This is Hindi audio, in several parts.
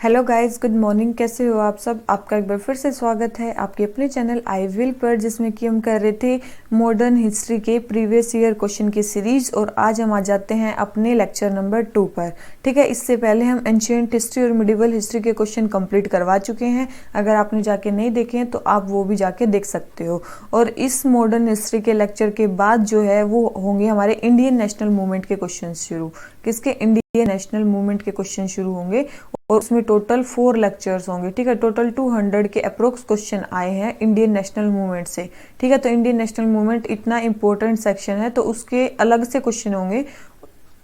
Hello guys, good morning. कैसे हो आप सब? आपका एक बार फिर से स्वागत है आपके अपने चैनल आई विल पर, जिसमें कि हम कर रहे थे मॉडर्न हिस्ट्री के प्रीवियस ईयर क्वेश्चन की सीरीज। और आज हम आ जाते हैं अपने लेक्चर नंबर 2 पर। ठीक है, इससे पहले हम एंशिएंट हिस्ट्री और मिडिवल हिस्ट्री के क्वेश्चन कंप्लीट करवा चुके हैं। अगर आपने जाके नहीं देखे हैं तो आप वो भी जाके देख सकते हो। और इस मॉडर्न हिस्ट्री के लेक्चर के बाद जो है वो होंगे हमारे इंडियन नेशनल मूवमेंट के क्वेश्चन शुरू। किसके? इंडियन नेशनल मूवमेंट के क्वेश्चन शुरू होंगे और उसमें टोटल 4 लेक्चर्स होंगे। ठीक है, टोटल 200 के अप्रोक्स क्वेश्चन आए हैं इंडियन नेशनल मूवमेंट से। ठीक है, तो इंडियन नेशनल मूवमेंट इतना इंपॉर्टेंट सेक्शन है तो उसके अलग से क्वेश्चन होंगे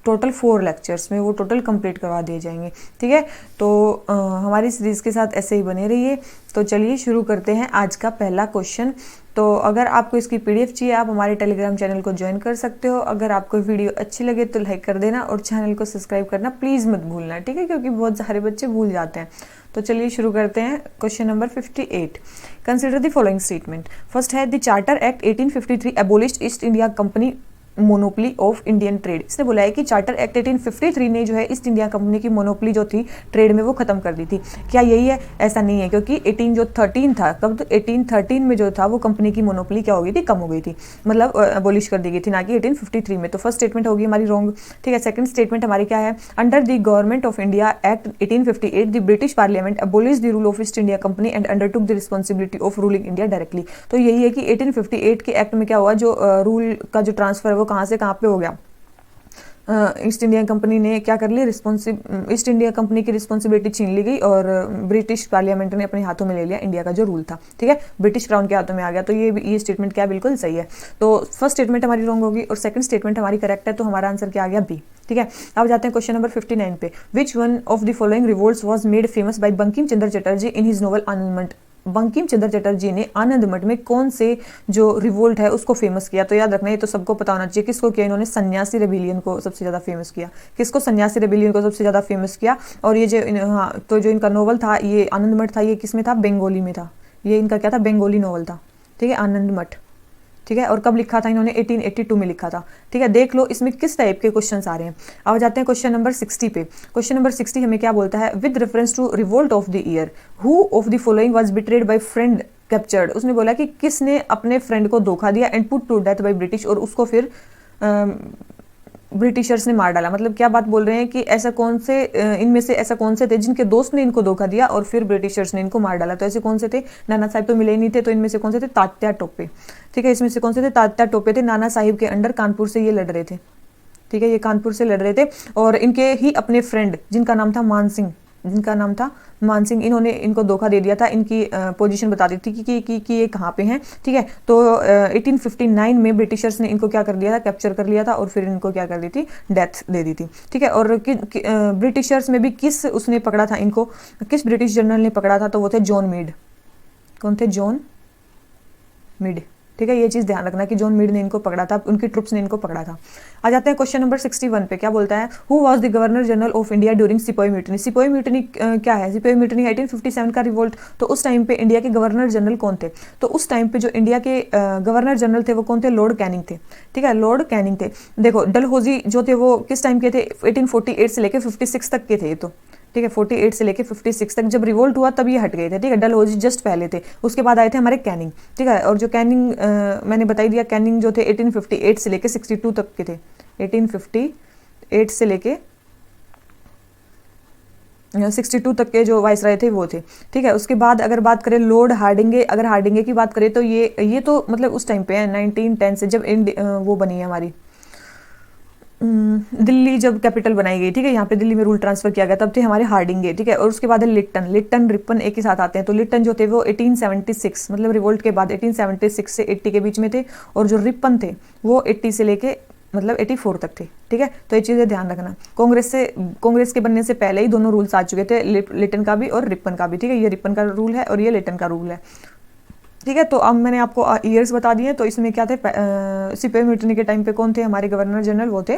टोटल 4 लेक्चर्स में, वो टोटल कंप्लीट करवा दिए जाएंगे। ठीक है, तो हमारी सीरीज के साथ ऐसे ही बने रहिए। तो चलिए शुरू करते हैं आज का पहला क्वेश्चन। तो अगर आपको इसकी पीडीएफ चाहिए आप हमारे टेलीग्राम चैनल को ज्वाइन कर सकते हो। अगर आपको वीडियो अच्छी लगे तो लाइक कर देना और चैनल को सब्सक्राइब करना प्लीज़ मत भूलना। ठीक है, क्योंकि बहुत सारे बच्चे भूल जाते हैं। तो चलिए शुरू करते हैं। Question number 58, consider the following statement. First है the charter act 1853 abolished East India Company monopoly of Indian trade. इसने बोला है कि चार्टर एक्ट 1853 ने जो है ईस्ट इंडिया कंपनी की मोनोपली जो थी ट्रेड में वो खत्म कर दी थी। क्या यही है? ऐसा नहीं है, क्योंकि 1813 था, कब? तो 1813 में जो था वो कंपनी की मोनोपली क्या हो गई थी? कम हो गई थी, मतलब अबोलिश कर दी गई थी, ना कि 1853 में। तो फर्स्ट स्टेटमेंट होगी हमारी रॉन्ग। ठीक है, सेकंड स्टेटमेंट हमारी क्या है? Under the government of India act 1858 the British parliament abolish the rule of east India company and undertook the responsibility of ruling India directly. तो यही है कि 1858 के एक्ट में क्या हुआ, जो रूल का जो ट्रांसफर है वो कहाँ से कहाँ पे हो गया? ईस्ट इंडिया कंपनी ने क्या कर ली? ईस्ट इंडिया कंपनी की रिस्पॉन्सिबिलिटी छीन ली गई और ब्रिटिश पार्लियामेंट ने अपने हाथों में ले लिया इंडिया का जो रूल था। ठीक है, ब्रिटिश क्राउन के हाथों में आ गया। तो ये स्टेटमेंट क्या बिल्कुल सही है। तो फर्स्ट स्टेटमेंट हमारी रॉन्ग होगी और सेकंड स्टेटमेंट हमारी करेक्ट है। तो हमारा आंसर क्या आ गया? बी। ठीक है, अब जाते हैं क्वेश्चन नंबर 59 पे। Which one of the following revolts was made famous by Bankim Chandra Chatterjee in his novel Anand. Bankim Chandra Chatterjee ने आनंद मठ में कौन से जो रिवोल्ट है उसको फेमस किया? तो याद रखना, ये तो सबको पता होना चाहिए। किसको किया इन्होंने? सन्यासी रेबिलियन को सबसे ज्यादा फेमस किया। किसको? सन्यासी रेबिलियन को सबसे ज्यादा फेमस किया। और ये जो हाँ, तो जो इनका नोवेल था ये आनंद मठ था, ये किस में था? बंगाली में था। ये इनका क्या था? बंगाली नोवेल था। ठीक है, आनंद मठ। ठीक है, और कब लिखा था इन्होंने? 1882 में लिखा था। ठीक है, देख लो इसमें किस टाइप के क्वेश्चंस आ रहे हैं। अब जाते हैं क्वेश्चन नंबर 60 पे। क्वेश्चन नंबर 60 हमें क्या बोलता है? With reference to revolt of the year, who of the following was betrayed by friend captured. उसने बोला कि किसने अपने फ्रेंड को धोखा दिया and put to death by British, और उसको फिर ब्रिटिशर्स ने मार डाला। मतलब क्या बात बोल रहे हैं कि ऐसा कौन से इनमें से ऐसा कौन से थे जिनके दोस्त ने इनको धोखा दिया और फिर ब्रिटिशर्स ने इनको मार डाला? तो ऐसे कौन से थे? नाना साहिब तो मिले ही नहीं थे, तो इनमें से कौन से थे? तात्या टोपे। ठीक है, इसमें से कौन से थे? तात्या टोपे थे। नाना साहिब के अंडर कानपुर से ये लड़ रहे थे। ठीक है, ये कानपुर से लड़ रहे थे और इनके ही अपने फ्रेंड जिनका नाम था मान सिंह, इन्होंने इनको धोखा दे दिया था। इनकी पोजीशन बता दी थी कि ये कहाँ पे हैं। ठीक है, तो 1859 में ब्रिटिशर्स ने इनको क्या कर दिया था? कैप्चर कर लिया था और फिर इनको क्या कर दी थी? डेथ दे दी थी। ठीक है, और ब्रिटिशर्स में भी किस उसने पकड़ा था इनको? किस ब्रिटिश जनरल ने पकड़ा था? तो वो थे जॉन मीड। कौन थे? John Mead. ठीक है, ये चीज ध्यान रखना कि जॉन मीड ने इनको पकड़ा था, उनकी ट्रुप्स ने इनको पकड़ा था। आ जाते हैं क्वेश्चन नंबर 61 पे। क्या बोलता है? Who was the governor general of India during सिपाही म्यूटनी। सिपाही म्यूटनी क्या है? सिपाही म्यूटनी 1857 का रिवोल्ट। तो उस टाइम पे इंडिया के गवर्नर जनरल कौन थे? तो उस टाइम पे जो इंडिया के गवर्नर जनरल थे वो कौन थे? लॉर्ड कैनिंग थे। ठीक है, लॉर्ड कैनिंग थे। देखो डलहौजी जो थे वो किस टाइम के थे? 1848 से लेके 56 तक के थे। तो ठीक है, 48 से लेके 56 तक जब रिवोल्ट हुआ तब ये हट गए थे। ठीक है, डलहौजी जस्ट पहले थे, उसके बाद आए थे हमारे कैनिंग। ठीक है, और जो कैनिंग मैंने बता ही दिया, कैनिंग जो थे 1858 से लेके 62 तक के थे। 1858 से लेके 62 तक के जो वाइसराय थे वो थे। ठीक है, उसके बाद अगर बात करें लॉर्ड हार्डिंगे, अगर हार्डिंगे की बात करें तो ये तो मतलब उस टाइम पे है 1910 से, जब वो बनी है हमारी दिल्ली, जब कैपिटल बनाई गई। ठीक है, यहाँ पे दिल्ली में रूल ट्रांसफर किया गया, तब थे हमारे हार्डिंगे। ठीक है, और उसके बाद है लिट्टन रिपन एक ही साथ आते हैं। तो लिट्टन जो थे वो 1876 मतलब रिवोल्ट के बाद 1876 से 80 के बीच में थे, और जो रिपन थे वो 80 से लेके मतलब 84 तक थे। ठीक है, तो ये चीजें ध्यान रखना। कांग्रेस के बनने से पहले ही दोनों रूल्स आ चुके थे, लिट्टन का भी और रिपन का भी। ठीक है, ये रिपन का रूल है और ये लिट्टन का रूल है। ठीक है, तो अब मैंने आपको ईयर्स बता दिए। तो इसमें क्या थे? सिपाही म्यूटनी के टाइम पे कौन थे हमारे गवर्नर जनरल? वो थे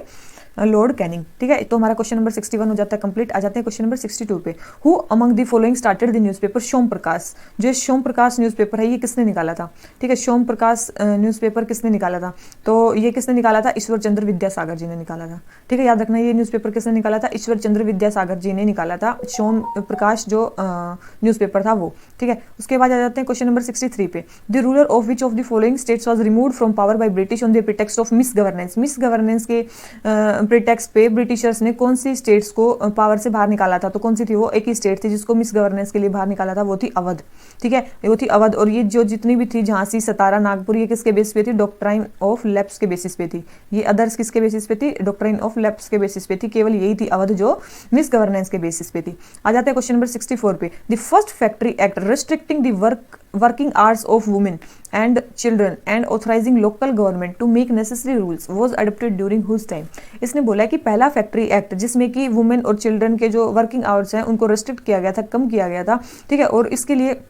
लॉर्ड कैनिंग। ठीक है, तो हमारा क्वेश्चन नंबर 61 हो जाता है कंप्लीट। आ जाते हैं क्वेश्चन नंबर 62 पे। Who among the following started the newspaper Som Prakash. जो सोम प्रकाश न्यूज़पेपर है ये किसने निकाला था? ठीक है, सोम प्रकाश न्यूज़पेपर किसने निकाला था? तो ये किसने निकाला था? ईश्वर चंद्र विद्यासागर जी ने निकाला था। ठीक है, याद रखना ये न्यूज़पेपर किसने निकाला था? ईश्वर चंद्र विद्यासागर जी ने निकाला था सोम प्रकाश जो न्यूज़पेपर था वो। ठीक है, उसके बाद आ जाते हैं क्वेश्चन नंबर 63 पे। The ruler of which of the following states was removed from power by British on the pretext of miss governance. Miss governance के प्रीटेक्स्ट पे ब्रिटिशर्स ने कौन सी स्टेट्स को पावर से बाहर निकाला था? तो कौन सी थी वो? एक ही स्टेट थी जिसको मिस गवर्नेंस के लिए बाहर निकाला था, वो थी अवध। ठीक है, वो थी अवध। और ये जो जितनी भी थी झांसी, सतारा, नागपुर, ये किसके बेसिस पे थी? डॉक्ट्राइन ऑफ लैप्स के बेसिस पे थी। ये अदर्स किसके बेसिस पे थी? डॉक्ट्राइन ऑफ लैप्स के बेसिस पे थी। केवल यही थी अवध जो मिस गवर्नेंस के बेसिस पे थी। आ जाते हैं क्वेश्चन नंबर 64 पे। The first factory act restricting the working hours of women and children and authorizing local government to make necessary rules was adopted during whose time। इसने बोला है कि पहला फैक्ट्री एक्ट जिसमें कि वुमेन और चिल्ड्रन के जो वर्किंग आवर्स हैं उनको रिस्ट्रिक्ट किया गया था, कम किया गया था। ठीक है, और इसके लिए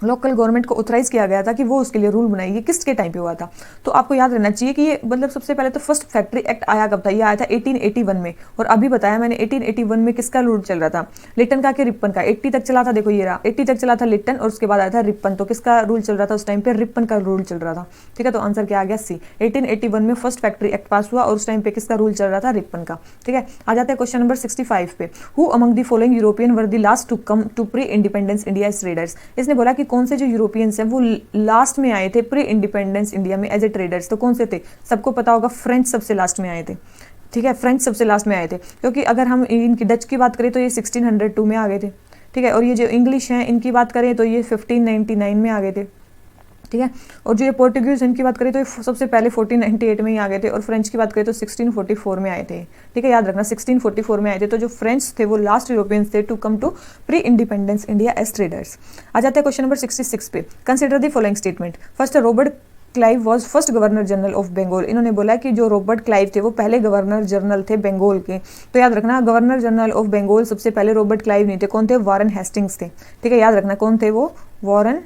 लोकल गवर्नमेंट को ऑथराइज किया गया था कि वो उसके लिए रूल बनाए। ये किसके टाइम पे हुआ था? तो आपको याद रहना चाहिए कि ये मतलब सबसे पहले तो फर्स्ट फैक्ट्री एक्ट आया कब था? ये आया था 1881 में। और अभी बताया मैंने 1881 में किसका रूल चल रहा था? लिट्टन का कि रिपन का? 80 तक चला था, देखो ये रहा 80 तक चला था लिट्टन और उसके बाद आया था रिपन। तो किसका रूल चल रहा था उस टाइम पे? रिपन का रूल चल रहा था। ठीक है, तो आंसर क्या आ गया? सी। 1881 में फर्स्ट फैक्ट्री एक्ट पास हुआ और उस टाइम पे किसका रूल चल रहा था? रिपन का। ठीक है, आ जाते हैं क्वेश्चन नंबर 65 पे। Who among the following European were the last to come to pre independence India as traders. इसने बोला कि कौन से जो यूरोपियन है वो लास्ट में आए थे प्री इंडिपेंडेंस इंडिया में एज ए ट्रेडर्स। तो कौन से थे? सबको पता होगा, फ्रेंच सबसे लास्ट में आए थे। ठीक है, फ्रेंच सबसे लास्ट में आए थे, क्योंकि अगर हम इनकी डच की बात करें तो ये 1602 में आ गए थे। ठीक है, और ये जो इंग्लिश हैं इनकी बात करें तो ये 1599 में आ गए थे। ठीक है, और जो ये पोर्टुगीज इनकी बात करें तो ये सबसे पहले 1498 में ही आ गए थे, और फ्रेंच की बात करें तो 1644 में आए थे। ठीक है, याद रखना 1644 में आए थे। तो जो फ्रेंच थे वो लास्ट यूरोपियंस थे to come to pre independence India as traders. आ जाते हैं क्वेश्चन नंबर 66 पे। Consider the following statement. First, Robert Clive was first governor general of Bengal. इन्होंने बोला कि जो रॉबर्ट क्लाइव थे वो पहले गवर्नर जनरल थे बंगाल के। तो याद रखना गवर्नर जनरल ऑफ बंगाल सबसे पहले रॉबर्ट क्लाइव नहीं थे। कौन थे? वॉरेन हेस्टिंग्स थे। ठीक है, याद रखना कौन थे वो? वॉरेन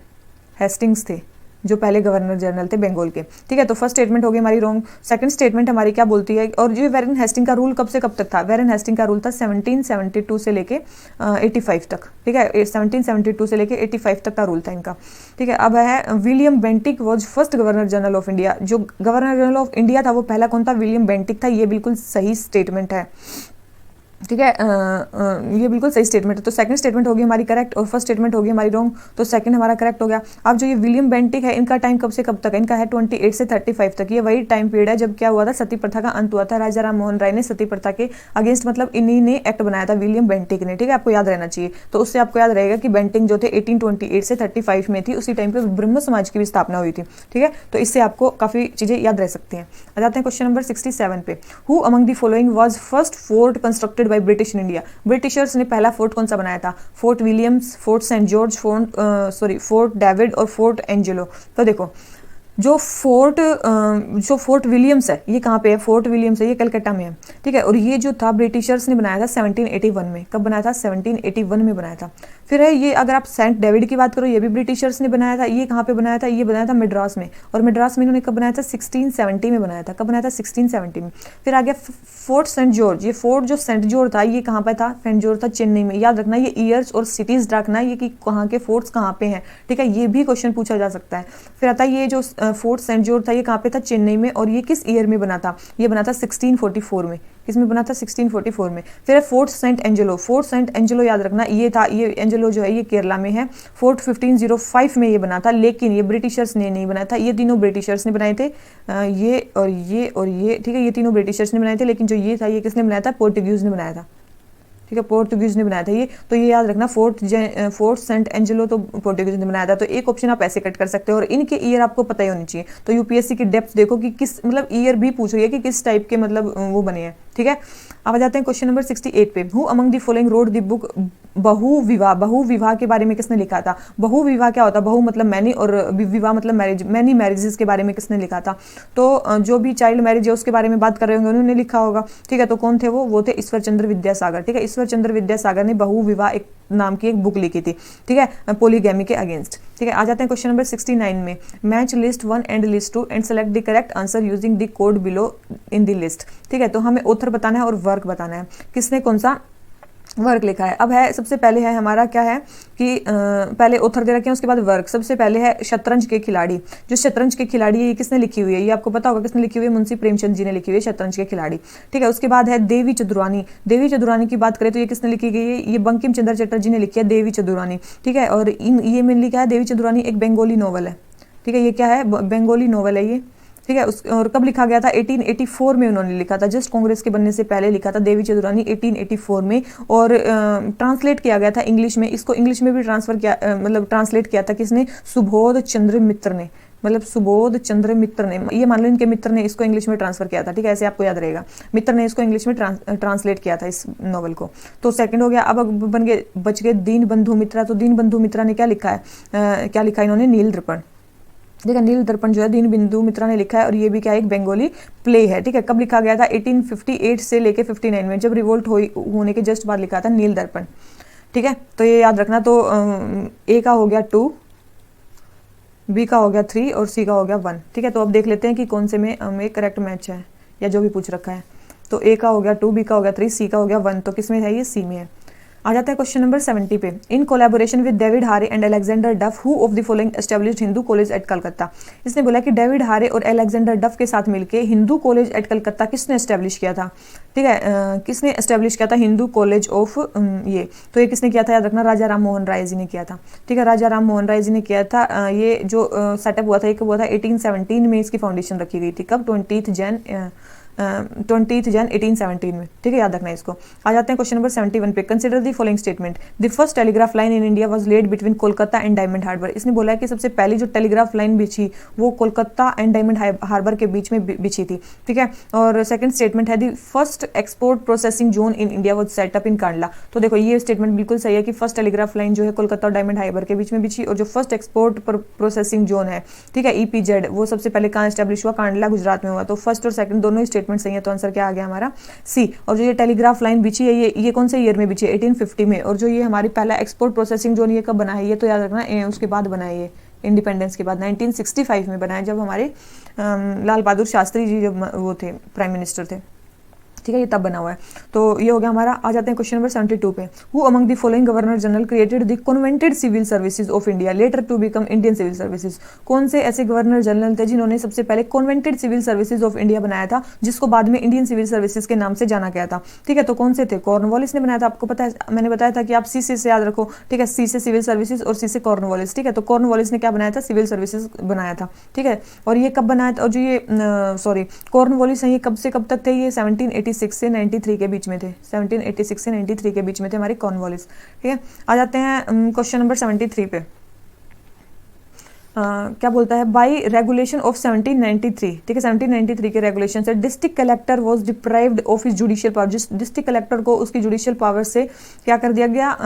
हेस्टिंग्स थे जो पहले गवर्नर जनरल थे बंगाल के। ठीक है, तो फर्स्ट स्टेटमेंट हो गई हमारी रॉन्ग। सेकंड स्टेटमेंट हमारी क्या बोलती है? और जो वॉरेन हेस्टिंग का रूल कब से कब तक था? वॉरेन हेस्टिंग का रूल था 1772 से लेके 85 तक। ठीक है, 1772 से लेके 85 तक का रूल था इनका। ठीक है, अब है William Bentinck was first governor general of India. जो गवर्नर जनरल ऑफ इंडिया था वो पहला कौन था? विलियम बेंटिक था। ये बिल्कुल सही स्टेटमेंट है। ठीक है, ये बिल्कुल सही स्टेटमेंट है। तो सेकंड स्टेटमेंट होगी हमारी करेक्ट और फर्स्ट स्टेटमेंट होगी हमारी रॉन्ग। तो सेकंड हमारा करेक्ट हो गया। अब जो ये विलियम बेंटिक है इनका टाइम कब से कब तक है? इनका है 28 से 35 तक। ये वही टाइम पीरियड है जब क्या हुआ था? सती प्रथा का अंत हुआ था। राजा राम मोहन राय ने सती प्रथा के अगेंस्ट मतलब इन्हीं ने एक्ट बनाया था, विलियम बेंटिक ने। ठीक है, आपको याद रहना चाहिए। तो उससे आपको याद रहेगा कि बेंटिक जो थे 1828 से 35 में थी, उसी टाइम पे ब्रह्म समाज की भी स्थापना हुई थी। ठीक है, तो इससे आपको काफी चीजें याद रह सकती हैं। आ जाते हैं क्वेश्चन नंबर 67 पे। Who among the following was first fort constructed by British in India. Britishers ने पहला फोर्ट कौन सा बनाया था? Fort Williams, Fort Saint George, Fort David और फोर्ट एंजेलो। तो देखो जो फोर्ट विलियम्स है ये कहाँ पे है? फोर्ट विलियम्स है ये कलकत्ता में है। ठीक है, और ये जो था ब्रिटिशर्स ने बनाया था 1781 में। कब बनाया था? 1781 में बनाया था। फिर है ये, अगर आप सेंट डेविड की बात करो ये भी ब्रिटिशर्स ने बनाया था। ये कहाँ पे बनाया था? ये बनाया था मद्रास में। और मद्रास में इन्होंने कब बनाया था? 1670 में बनाया था। कब बनाया था? 1670 में। फिर आ गया फोर्ट सेंट जॉर्ज। ये फोर्ट जो सेंट जॉर्ज था ये कहाँ पे था? सेंट जॉर्ज था चेन्नई में। याद रखना ये ईयर्स और सिटीज रखना ये कि कहाँ के फोर्ट्स कहाँ पे हैं। ठीक है, ये भी क्वेश्चन पूछा जा सकता है। फिर आता है ये जो फोर्ट सेंट जॉर्ज था ये कहाँ पे था? चेन्नई में। और ये किस ईयर में बना था? ये बना था 1644 में। किसमें बना था? 1644 में। फिर है Fort Saint Angelo. Fort Saint Angelo याद रखना ये था, ये एंजेलो जो है ये केरला में है। फोर्ट 1505 में ये बना था, लेकिन ये ब्रिटिशर्स ने नहीं बनाया था। ये तीनों ब्रिटिशर्स ने बनाए थे, ये और ये और ये। ठीक है, ये तीनों ब्रिटिशर्स ने बनाए थे, लेकिन जो ये था ये किसने बनाया था? पोर्टुगीज ने बनाया था। ठीक है, पोर्टुगीज ने बनाया था ये। तो ये याद रखना फोर्ट सेंट एंजेलो तो पोर्टुगीज ने बनाया था। तो एक ऑप्शन आप ऐसे कट कर सकते हो और इनके ईयर आपको पता ही होनी चाहिए। तो यूपीएससी की डेप्थ देखो कि किस मतलब ईयर भी पूछ रही है कि किस टाइप के मतलब वो बने हैं। ठीक है, अब आ जाते हैं क्वेश्चन नंबर 68 पे। Who among the following wrote the book Bahuvivah, Bahuvivah के बारे में किसने लिखा था? बहुविवाह क्या होता है? बहु मतलब मैनी और विवाह मतलब मैरिज, मैनी मैरिजेस के बारे में किसने लिखा था? तो जो भी चाइल्ड मैरिज है उसके बारे में बात कर रहे होंगे उन्होंने लिखा होगा। ठीक है, तो कौन थे वो थे ईश्वर चंद्र विद्यासागर। ठीक है, ईश्वर चंद्र विद्यासागर ने बहुविवाह एक नाम की एक बुक लिखी थी। ठीक है, पोलीगैमी के अगेंस्ट। ठीक है, आ जाते हैं क्वेश्चन नंबर 69 में। Match list 1 and list 2 and select the correct answer using the code below in the list. ठीक है, तो हमें ऑथर बताना है और वर्क बताना है, किसने कौन सा वर्क लिखा है। अब है सबसे पहले है हमारा क्या है कि पहले ऑथर दे रखे हैं, उसके बाद वर्क। सबसे पहले है शतरंज के खिलाड़ी। जो शतरंज के खिलाड़ी है ये किसने लिखी हुई है? ये आपको पता होगा किसने लिखी हुई है, मुंशी प्रेमचंद जी ने लिखी हुई है शतरंज के खिलाड़ी। ठीक है, उसके बाद है देवी चतुरानी। देवी चतुरानी की बात करें तो ये किसने लिखी गई है? ये बंकिम चंद्र चटर्जी ने लिखी है देवी चतुरानी। ठीक है, और ये मेनली क्या है, देवी चतुरानी एक बंगाली नॉवल है। ठीक है, ये क्या है, बंगाली नॉवल है ये। ठीक है, और कब लिखा गया था? 1884 में उन्होंने लिखा था, जस्ट कांग्रेस के बनने से पहले लिखा था देवी चतुरानी 1884 में। और ट्रांसलेट किया गया था इंग्लिश में, इसको इंग्लिश में भी ट्रांसफर किया, मतलब ट्रांसलेट किया था किसने? सुबोध चंद्र मित्र ने, मतलब सुबोध चंद्र मित्र ने, ये मान लो इनके मित्र ने इसको इंग्लिश में ट्रांसफर किया था। ठीक है, ऐसे आपको याद रहेगा, मित्र ने इसको इंग्लिश में ट्रांसलेट किया था इस नॉवल को। तो सेकंड हो गया। अब बन गए, बच गए दीन बंधु मित्रा। तो दीन बंधु मित्रा ने क्या लिखा है? क्या लिखा है इन्होंने? नील दर्पण। ठीक है, नील दर्पण जो है दीन बंधु मित्रा ने लिखा है, और ये भी क्या है, एक बंगाली प्ले है। ठीक है, कब लिखा गया था? 1858 से लेके 59 में, जब रिवोल्ट होने के जस्ट बाद लिखा था नील दर्पण। ठीक है, तो ये याद रखना। तो ए का हो गया 2, बी का हो गया 3 और सी का हो गया 1। ठीक है, तो अब देख लेते हैं कि कौन से में हमें करेक्ट मैच है या जो भी पूछ रखा है। तो ए का हो गया 2, बी का हो गया 3, सी का हो गया 1। तो किस में है? ये सी में है। आ जाता है क्वेश्चन नंबर 70 पे। इन कोलैबोरेशन विद डेविड हारे एंड अलेक्जेंडर डफ who of the following established Hindu college eight Calcutta. इसने बोला कि डेविड हारे और अलेक्जेंडर डफ के साथ मिलकर हिंदू कॉलेज एट कलकत्ता किसने एस्टैब्लिश किया था? ठीक है, किसने एस्टैब्लिश किया था हिंदू कॉलेज ऑफ ये? तो ये किसने किया था? याद रखना, राजा राम मोहन राय जी ने किया था। ठीक है, राजा राम मोहन राय जी ने किया था। ये जो सेटअप हुआ था, एक हुआ था 1817 में, इसकी फाउंडेशन रखी गई थी। कब? 20 जन 1817 में। ठीक है, याद रखना इसको। आ जाते हैं क्वेश्चन नंबर 71 पे। Consider the following statement. The first telegraph line in India was laid between Kolkata and Diamond Harbour. इसने बोला है कि सबसे पहली जो टेलीग्राफ लाइन बिछी वो कोलकाता एंड डायमंड हार्बर के बीच में बिछी थी। ठीक है, और सेकंड स्टेटमेंट है the first export processing zone in India was set up in Kandla. तो देखो ये स्टेटमेंट बिल्कुल सही है कि फर्स्ट टेलीग्राफ लाइन जो है कोलकाता और डायमंड हार्बर के बीच में बिछी, और जो फर्स्ट एक्सपोर्ट प्रोसेसिंग जोन है, ठीक है, EPZ, वो सबसे पहले कहाँ एस्टैब्लिश हुआ? कांडला, गुजरात में हुआ। तो फर्स्ट और सेकंड दोनों ही स्टेटमेंट सही है, तो आंसर क्या आ गया हमारा? सी। और जो ये टेलीग्राफ लाइन बिछी है ये कौन से ईयर में बिछी है? 1850 में। और जो ये हमारी पहला एक्सपोर्ट प्रोसेसिंग जोन ये कब बना है? ये तो याद रखना उसके बाद बना है, ये इंडिपेंडेंस के बाद 1965 में बना है, जब हमारे लाल बहादुर शास्त्री जी जब वो थे प्राइम मिनिस्टर थे। ठीक है, ये तब बना हुआ है। तो ये हो गया हमारा। आ जाते हैं क्वेश्चन नंबर 72 पे। Who among the following governor general created the covenanted civil services of India later to become Indian civil services. कौन से ऐसे गवर्नर जनरल थे जिन्होंने सबसे पहले covenanted civil services of India बनाया था, जिसको बाद में इंडियन सिविल सर्विसेज के नाम से जाना गया था? ठीक है, तो कौन से थे? कॉर्नवालिस ने बनाया था। आपको पता है, मैंने बताया था कि आप सी से याद रखो। ठीक है, सी से सिविल सर्विसेज और सी से कॉर्नवालिस। ठीक है, तो कॉर्नवालिस ने क्या बनाया था? सिविल सर्विसेज बनाया था। ठीक है, और ये कब बनाया था? और जो ये कॉर्नवालिस है ये कब से कब तक थे? ये 1786 से 93 के बीच में थे। 1786 से 93 के बीच में थे हमारे कॉर्नवालिस। ठीक है, आ जाते हैं क्वेश्चन नंबर 73 पे। क्या बोलता है? By regulation of 1793। ठीक है, 1793 के रेगुलेशन से district collector was deprived of his judicial power. जिस डिस्ट्रिक्ट कलेक्टर को उसकी जुडिशियल पावर से क्या कर दिया गया?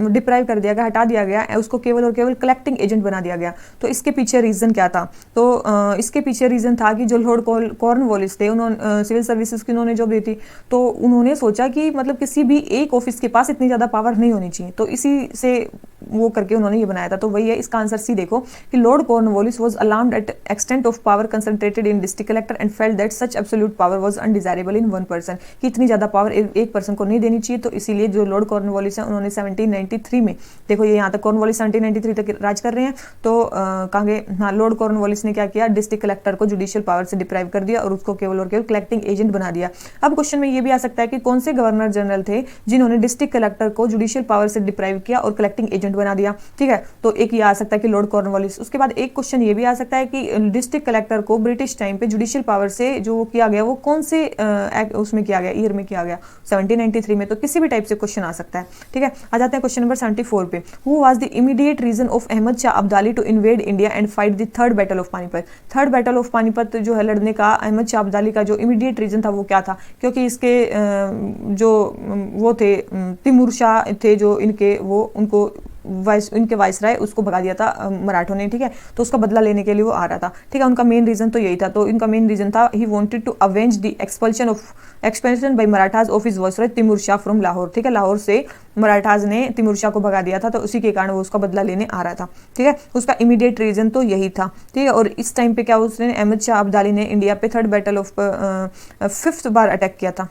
डिप्राइव कर दिया गया, हटा दिया गया, उसको केवल और केवल कलेक्टिंग एजेंट बना दिया गया। तो इसके पीछे रीजन क्या था? तो इसके पीछे रीजन था कि जो लॉर्ड कॉर्नवालिस थे, उन्होंने सिविल सर्विसेज की उन्होंने जॉब दी थी, तो उन्होंने सोचा कि मतलब किसी भी एक ऑफिस के पास इतनी ज्यादा पावर नहीं होनी चाहिए, तो इसी से वो करके उन्होंने ये बनाया था। तो वही है, इसका आंसर सी देखो कि Lord Cornwallis was alarmed at extent of power concentrated in district collector and felt that such absolute power was undesirable in one person। कि इतनी ज्यादा पावर एक पर्सन को नहीं देनी चाहिए। तो इसीलिए जो लॉर्ड कॉर्नवालिस है उन्होंने 1793 में, देखो ये यहाँ तक कॉर्नवालिस 1793 तक राज कर रहे हैं, तो कहेंगे हाँ, लॉर्ड कॉर्नवालिस ने क्या किया? डिस्ट्रिक्ट कलेक्टर को जुडिशियल पावर से डिप्राइव कर दिया और उसको केवल और केवल कलेक्टिंग एजेंट बना दिया। अब क्वेश्चन में ये भी आ सकता है कि कौन से गवर्नर जनरल थे जिन्होंने डिस्ट्रिक्ट कलेक्टर को जुडिशियल पावर से डिप्राइव किया और कलेक्टिंग एजेंट बना दिया? ठीक है, तो एक ये आ सकता है कि लॉर्ड कॉर्नवालिस। उसके बाद बाद एक क्वेश्चन ये भी आ सकता है कि डिस्ट्रिक्ट कलेक्टर को ब्रिटिश टाइम पे जुडिशियल पावर से जो किया गया वो कौन से उसमें किया गया, ईयर में किया गया, 1793 में। तो किसी भी टाइप से क्वेश्चन आ सकता है, ठीक है। आ जाते हैं क्वेश्चन नंबर 74 पे। Who was the immediate reason of Ahmad Shah Abdali to invade India and fight the third battle of Panipat. Third battle of Panipat जो है लड़ने का अहमद शाह अब्दाली का जो इमीडिएट रीजन था वो क्या था? क्योंकि इसके जो वो थे तिमूर शाह थे जो इनके वो उनको इनके वाइसराय उसको भगा दिया था मराठों ने, ठीक है। तो उसका बदला लेने के लिए वो आ रहा था, ठीक है। उनका मेन रीजन तो यही था। तो इनका मेन रीजन था he wanted to avenge the expansion by Marathas of his viceroy Timur Shah from Lahore, ठीक है। लाहौर से मराठाज ने तिमूर शाह को भगा दिया था, तो उसी के कारण वो उसका बदला लेने आ रहा था, ठीक है। उसका इमीडिएट रीजन तो यही था, ठीक है। और इस टाइम पे क्या उसने अहमद शाह अब्दाली ने इंडिया पे third battle of 5th bar attack किया था,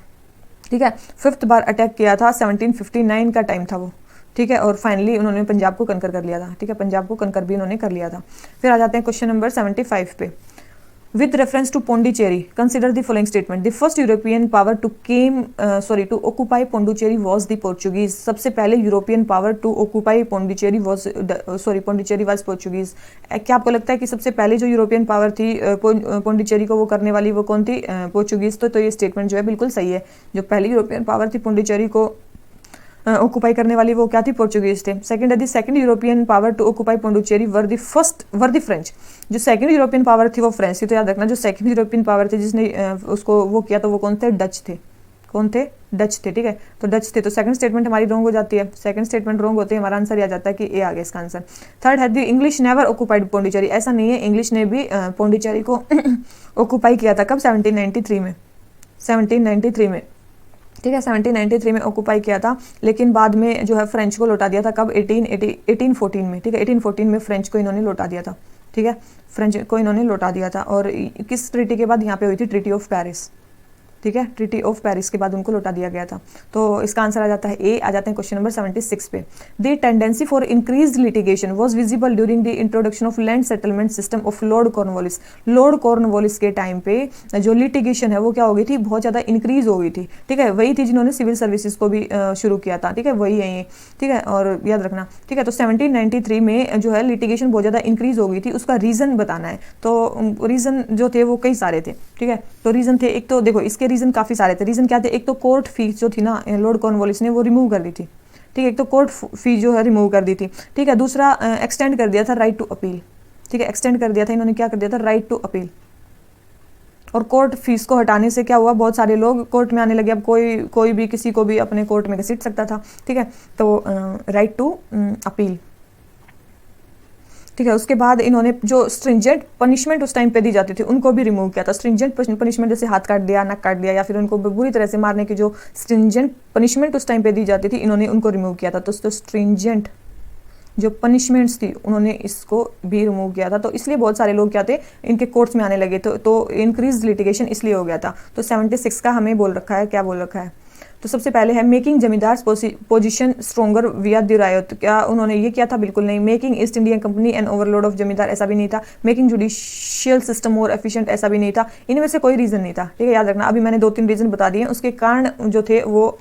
ठीक है। 5th बार अटैक किया था, 1759 का टाइम था वो, ठीक है। और फाइनली उन्होंने पंजाब को कनकर कर लिया था, ठीक है। पंजाब को कनकर भी उन्होंने कर लिया था। फिर आ जाते हैं क्वेश्चन नंबर 75 पे। With reference to Pondicherry consider the following statement. The first European power to occupy Pondicherry was the Portuguese. सबसे पहले European power to occupy Pondicherry Pondicherry was Portuguese. क्या आपको लगता है कि सबसे पहले जो यूरोपियन पावर थी पोंडिचेरी को वो करने वाली वो कौन थी? पोर्चुगीज। तो ये स्टेटमेंट जो है बिल्कुल सही है। जो पहली यूरोपियन पावर थी पोंडिचेरी को ऑक्यूपाई करने वाली वो क्या थी? पोर्चुगीज थे। सेकंड है the second European power to occupy Pondicherry were the French. जो सेकंड यूरोपियन पावर थी वो फ्रेंच थी। तो याद रखना जो सेकंड यूरोपियन पावर थी जिसने उसको वो किया तो वो कौन थे? डच थे। कौन थे? डच थे, ठीक है। तो डच थे। तो सेकंड स्टेटमेंट हमारी रॉन्ग हो जाती है। सेकंड स्टेटमेंट रॉन्ग होती है, हमारा आंसर आ जाता है कि ए आ गया इसका आंसर। थर्ड है the English never occupied Pondicherry. ऐसा नहीं है, इंग्लिश ने भी पोंडिचेरी को ऑक्यूपाई किया था। कब? 1793 में, 1793 में, ठीक है। 1793 में ऑक्यूपाई किया था, लेकिन बाद में जो है फ्रेंच को लौटा दिया था। कब? 1814 में, ठीक है। 1814 में फ्रेंच को इन्होंने लौटा दिया था, ठीक है। फ्रेंच को इन्होंने लौटा दिया था। और किस ट्रीटी के बाद यहाँ पे हुई थी? ट्रीटी ऑफ पेरिस, ठीक है। ट्रीटी ऑफ पेरिस के बाद उनको लौटा दिया गया था। तो इसका आंसर आ जाता है ए। आ जाते हैं क्वेश्चन नंबर 76 पे। The tendency for increased litigation was visible during the introduction of land settlement system of Lord Cornwallis. Lord Cornwallis के टाइम पे जो लिटिगेशन है वो क्या हो गई थी? बहुत ज़्यादा इंक्रीज हो गई थी, ठीक है। वही थी जिन्होंने सिविल सर्विसेज को भी शुरू किया था, ठीक है। वही है ये, ठीक है। और याद रखना, ठीक है। तो 1793 में जो है लिटिगेशन बहुत ज़्यादा इंक्रीज हो गई थी। उसका रीज़न बताना है। तो रीज़न जो थे वो कई सारे थे, ठीक है। तो रीज़न थे, एक तो देखो इसके रीज़न काफ़ी सारे थे। रीज़न क्या थे? एक तो कोर्ट फीस जो थी ना लॉर्ड कॉर्नवालिस ने वो रिमूव कर दी थी, ठीक है। एक तो कोर्ट फीस जो है रिमूव कर दी थी, ठीक है। दूसरा एक्सटेंड कर दिया था राइट टू अपील, ठीक है। एक्सटेंड कर दिया था इन्होंने, क्या कर दिया था? Right to appeal. और कोर्ट फीस को हटाने से क्या हुआ? बहुत सारे लोग कोर्ट में आने लगे। अब कोई भी किसी को भी अपने कोर्ट में घसीट सकता था, ठीक है। तो राइट टू अपील, ठीक है। उसके बाद इन्होंने जो स्ट्रिंजेंट पनिशमेंट उस टाइम पे दी जाती थी उनको भी रिमूव किया था। स्ट्रिंजेंट पनिशमेंट जैसे हाथ काट दिया, नक काट दिया, या फिर उनको बुरी तरह से मारने की जो स्ट्रिंजेंट पनिशमेंट उस टाइम पे दी जाती थी इन्होंने उनको रिमूव किया था। तो स्ट्रिंजेंट जो पनिशमेंट्स थी उन्होंने इसको भी रिमूव किया था। तो इसलिए बहुत सारे लोग क्या थे? इनके कोर्ट्स में आने लगे। तो इंक्रीज लिटिगेशन इसलिए हो गया था। तो 76 का हमें बोल रखा है, क्या बोल रखा है? तो सबसे पहले है मेकिंग जमींदार पोजीशन स्ट्रोंगर विया द रायत। क्या उन्होंने ये किया था? बिल्कुल नहीं। Making east Indian company and overload of जमींदार, ऐसा भी नहीं था। Making judicial system more efficient, ऐसा भी नहीं था। इनमें से कोई रीजन नहीं था, ठीक है। याद रखना, अभी मैंने 2-3 रीजन बता दिए, उसके कारण जो थे वो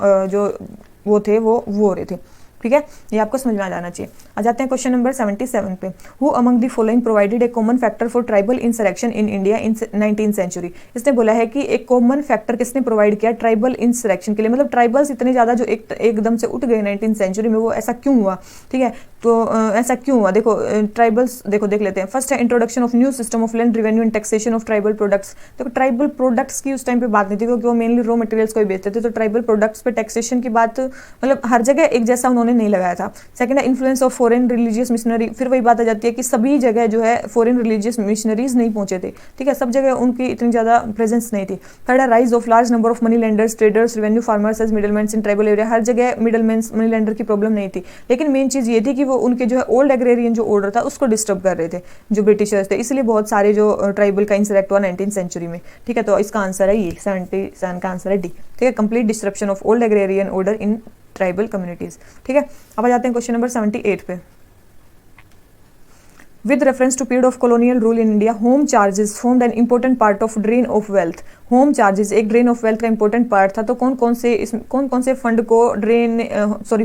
हो रहे थे, ठीक है। ये आपको समझ में आ जाना चाहिए। आ जाते हैं क्वेश्चन नंबर 77 पे। Who among the following provided a common factor for tribal insurrection in India in 19th century. इसने बोला है कि एक कॉमन फैक्टर किसने प्रोवाइड किया ट्राइबल इंसरेक्शन के लिए? मतलब ट्राइबल्स इतने ज़्यादा जो एकदम से उठ गए 19th सेंचुरी में, वो ऐसा क्यों हुआ, ठीक है। तो ऐसा क्यों हुआ? देखो ट्राइबल्स, देखो देख लेते हैं। फर्स्ट है introduction of new system of land revenue and taxation of tribal products. देखो ट्राइबल प्रोडक्ट्स की उस टाइम पे बात नहीं थी, क्योंकि वो मेनली रॉ मटेरियल्स को ही बेचते थे। तो ट्राइबल प्रोडक्ट्स पे टैक्सेशन की बात मतलब हर जगह एक जैसा उन्होंने नहीं लगाया था। सेकंड है influence of foreign religious missionary. फिर वही बात आ जाती है कि सभी जगह जो है फॉरेन रिलीजियस मिशनरीज नहीं पहुंचे थे, ठीक है। सब जगह उनकी इतनी ज़्यादा प्रेजेंस नहीं थी। थर्ड है rise of large number of money lenders, traders, revenue farmers as middleman in tribal area. हर जगह मिडलमैन, मनी लेंडर की प्रॉब्लम नहीं थी, लेकिन मेन चीज़ ये थी कि वो उनके जो है ओल्ड एग्रेरियन जो ऑर्डर था उसको डिस्टर्ब कर रहे थे जो ब्रिटिशर्स थे। इसलिए बहुत सारे जो ट्राइबल का इंसरेक्ट हुआ 19th सेंचुरी में, ठीक है। तो इसका आंसर है ये 77 का आंसर है डी, ठीक है। Complete disruption of old agrarian order in tribal communities, ठीक है। अब आ जाते हैं क्वेश्चन नंबर 78 पे। With reference to period of colonial rule in India, home charges formed an important part of drain of wealth. Home charges एक ड्रेन ऑफ वेल्थ का इंपॉर्टेंट पार्ट था, तो कौन कौन से फंड को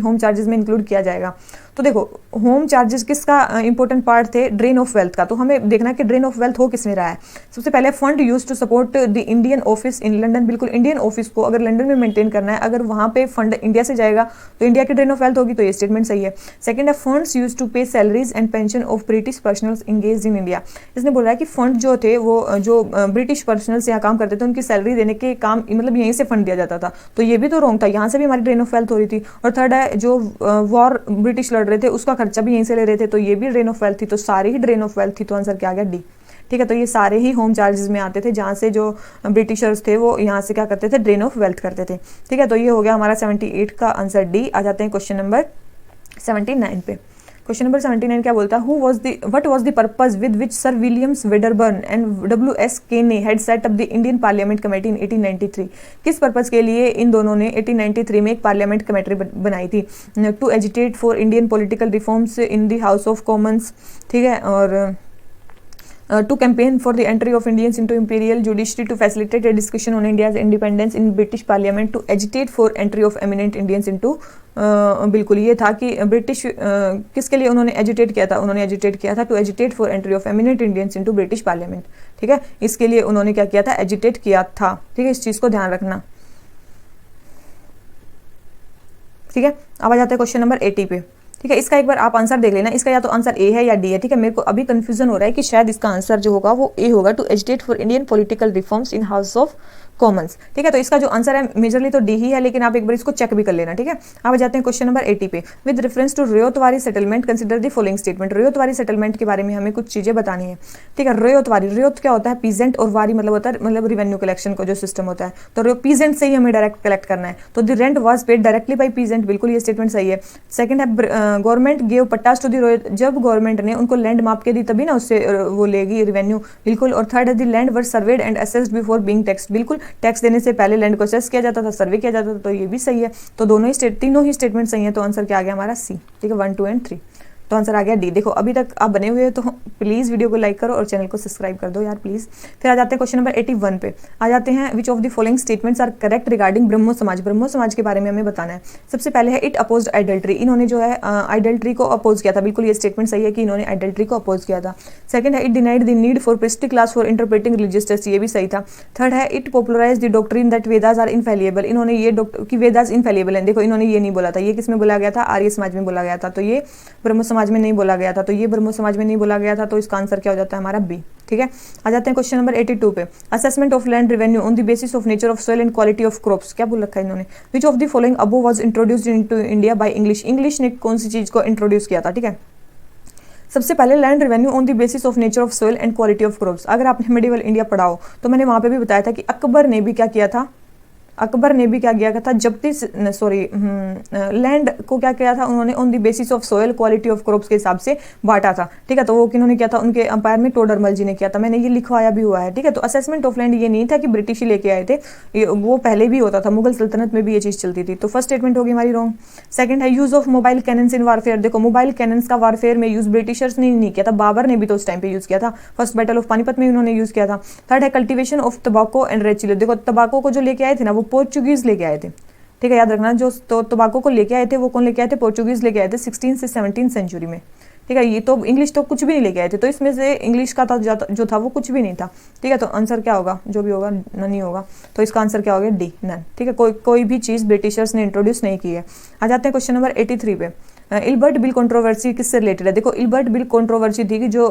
होम चार्जेस में इंक्लूड किया जाएगा। तो देखो होम चार्जेस किसका इंपॉर्टेंट पार्ट थे, ड्रेन ऑफ वेल्थ का। तो हमें देखना कि ड्रेन ऑफ वेल्थ हो किसमें रहा है। सबसे पहले fund use to support the Indian office in London, बिल्कुल इंडियन ऑफिस को अगर लंदन में मेंटेन करना है, अगर वहां पे फंड इंडिया से जाएगा तो इंडिया की ड्रेन ऑफ वेल्थ होगी, तो ये स्टेटमेंट सही है। सेकंड है funds use to pay salaries and pension of British personnels engaged in India. इसने बोला है कि फंड जो थे वो जो ब्रिटिश पर्सनल्स यहाँ काम करते थे उनकी सैलरी देने के काम मतलब यहीं से फंड दिया जाता था, तो ये भी तो रॉन्ग था, यहाँ से भी हमारी ड्रेन ऑफ वेल्थ हो रही थी। और थर्ड है जो वॉर ब्रिटिश लड़ रहे थे उसका खर्चा भी यहीं से ले रहे थे, तो ये भी ड्रेन ऑफ वेल्थ थी, तो सारी ही ड्रेन ऑफ वेल्थ थी। तो आंसर क्या आ गया, डी। ठीक है, तो ये सारे ही होम चार्जेस में आते थे, जहाँ से जो ब्रिटिशर्स थे वो यहाँ से क्या करते थे, ड्रेन ऑफ वेल्थ करते थे। ठीक है, तो ये हो गया हमारा 78 का आंसर डी। आ जाते हैं क्वेश्चन नंबर 79 पे। क्वेश्चन नंबर 79 क्या बोलता है, what was the purpose with which sir Williams Wedderburn and W S. Caine had set up the Indian parliament committee in 1893। किस पर्पस के लिए इन दोनों ने 1893 में एक पार्लियामेंट कमेटी बनाई थी, to agitate for Indian political reforms in the House of Commons. ठीक है, और to campaign for the entry of Indians into imperial judiciary, to facilitate a discussion on India's independence in British Parliament, to agitate for entry of eminent Indians into बिल्कुल ये था कि ब्रिटिश किसके लिए उन्होंने एजिटेट किया था, उन्होंने एजिटेट किया था to agitate for entry of eminent Indians into British parliament. ठीक है, इसके लिए उन्होंने क्या किया था, एजिटेट किया था। ठीक है, इस चीज को ध्यान रखना। ठीक है, अब आ जाते हैं क्वेश्चन नंबर 80 पे। ठीक है, इसका एक बार आप आंसर देख लेना, इसका या तो आंसर ए है या डी है। ठीक है, मेरे को अभी कंफ्यूजन हो रहा है कि शायद इसका आंसर जो होगा वो ए होगा, to agitate for Indian political reforms in House of Commons. ठीक है, तो इसका जो आंसर है मेजरली तो डी ही है, लेकिन आप एक बार इसको चेक भी कर लेना। ठीक है, अब जाते हैं क्वेश्चन नंबर 80 पे। With reference to ryotwari settlement consider the following statement. Ryotwari settlement के बारे में हमें कुछ चीजें बतानी है। ठीक है, रयोत क्या होता है, पीजेंट, और वारी मतलब होता है मतलब रिवेन्यू कलेक्शन का जो सिस्टम होता है, तो पीजेंट से ही हमें डायरेक्ट कलेक्ट करना है, तो the rent was paid directly by peasant, बिल्कुल ये स्टेटमेंट सही है। सेकंड है government gave pattas to the ryot, जब गवर्नमेंट ने उनको लैंड माप के दी तभी ना उससे वो लेगी रिवेन्यू, बिल्कुल। और थर्ड है the land were served and assessed before being taxed, बिल्कुल टैक्स देने से पहले लैंड को असेस किया जाता था, सर्वे किया जाता था, तो ये भी सही है। तो तीनों ही स्टेटमेंट सही है, तो आंसर क्या आ गया हमारा सी। ठीक है, 1, 2 एंड 3, तो आंसर आ गया डी। देखो अभी तक आप बने हुए हो तो प्लीज वीडियो को लाइक करो और चैनल को सब्सक्राइब कर दो यार प्लीज। फिर आ जाते हैं क्वेश्चन नंबर 81 पे। आ जाते हैं which of the following statements are correct regarding Brahmo Samaj. Brahmo समाज के बारे में हमें बताना है। सबसे पहले है इट अपोज्ड आइडल्ट्री, इन्होंने जो है आइडल्ट्री को अपोज किया था, बिल्कुल ये स्टेटमेंट सही है कि इन्होंने आइडल्ट्री को अपोज किया था। सेकंड है it denied the need for priestly class for interpreting religious text, ये भी सही था। थर्ड है it popularise the doctrine that Vedas are infallible, इन्होंने ये कि वेदास इनफेलिएबल है, देखो इन्होंने ये नहीं बोला था, ये किसमें बोला गया था, आर्य समाज में बोला गया था, तो ये ब्रह्मो समाज में नहीं बोला गया था, तो ये ब्रह्मो समाज में नहीं बोला गया था, तो इसका आंसर क्या हो जाता है हमारा बी। ठीक है, आ जाते हैं क्वेश्चन नंबर 82 पे। Assessment of land revenue on the basis of nature of soil and quality of crops, क्या बोल रखा है इन्होंने। विच of the following above was introduced into India by English, English ने कौन सी चीज को इंट्रोड्यूस किया था। ठीक है, सबसे पहले land revenue on the basis of nature of soil and quality of crops. अगर आपने मेडिवल इंडिया पढ़ाओ तो मैंने वहां पे भी बताया था कि अकबर ने भी क्या किया था, अकबर ने भी क्या किया था, जब्ती लैंड को क्या किया था उन्होंने on the basis of soil quality of crops के हिसाब से बांटा था। ठीक है, तो वो किन्होंने किया था, उनके अंपायर में टोडरमल जी ने किया था, मैंने ये लिखवाया भी हुआ है। ठीक है, तो असेसमेंट ऑफ लैंड ये नहीं था कि ब्रिटिश ही लेके आए थे, वो पहले भी होता था, मुगल सल्तनत में भी ये चीज चलती थी। तो फर्स्ट स्टेटमेंट होगी हमारी रॉन्ग। सेकंड है use of mobile cannons in warfare, देखो मोबाइल कैनन्स का वारफेयर में यूज ब्रिटिशर्स ने नहीं किया था, बाबर ने भी तो उस टाइम पे यूज किया था, फर्स्ट बैटल ऑफ पानीपत में उन्होंने यूज किया था। थर्ड है कल्टिवेशन ऑफ तंबाकू एंड रेड चिली, देखो तंबाकू को जो लेके आए थे ना वो पोर्चुगीज लेके आए थे। ठीक है, याद रखना, जो तो तंबाकू को लेके आए थे वो कौन लेके आए थे, पोर्चुगीज लेके आए थे 16 से 17 सेंचुरी में। ठीक है, ये तो इंग्लिश तो कुछ भी नहीं लेके आए थे, तो इसमें से इंग्लिश का था जो था वो कुछ भी नहीं था। ठीक है, तो आंसर क्या होगा, जो भी होगा नहीं होगा, तो इसका आंसर क्या होगा डी, नन। ठीक है, कोई भी चीज ब्रिटिशर्स ने इंट्रोड्यूस नहीं की है। आ जाते हैं क्वेश्चन नंबर 83 पे। इल्बर्ट बिल कंट्रोवर्सी किससे रिलेटेड है, देखो इल्बर्ट बिल कंट्रोवर्सी थी कि जो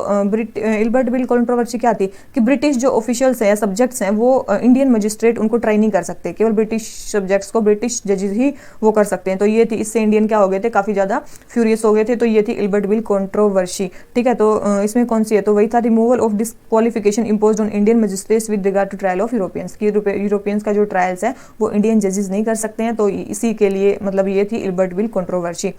इल्बर्ट बिल कंट्रोवर्सी क्या थी कि ब्रिटिश जो ऑफिशियल्स हैं या सब्जेक्ट्स हैं वो इंडियन मजिस्ट्रेट उनको ट्राई नहीं कर सकते, केवल ब्रिटिश सब्जेक्ट्स को ब्रिटिश जजेस ही वो कर सकते हैं, तो ये थी, इससे इंडियन क्या हो गए थे, काफी ज्यादा फ्यूरियस हो गए थे, तो ये थी इल्बर्ट बिल कंट्रोवर्सी। ठीक है, तो इसमें कौन सी है, तो वही था removal of disqualification imposed on Indian magistrates with regard to trial of Europeans, की यूरोपियंस का जो ट्रायल्स है वो इंडियन जजेस नहीं कर सकते हैं, तो इसी के लिए मतलब ये थी इल्बर्ट बिल कंट्रोवर्सी।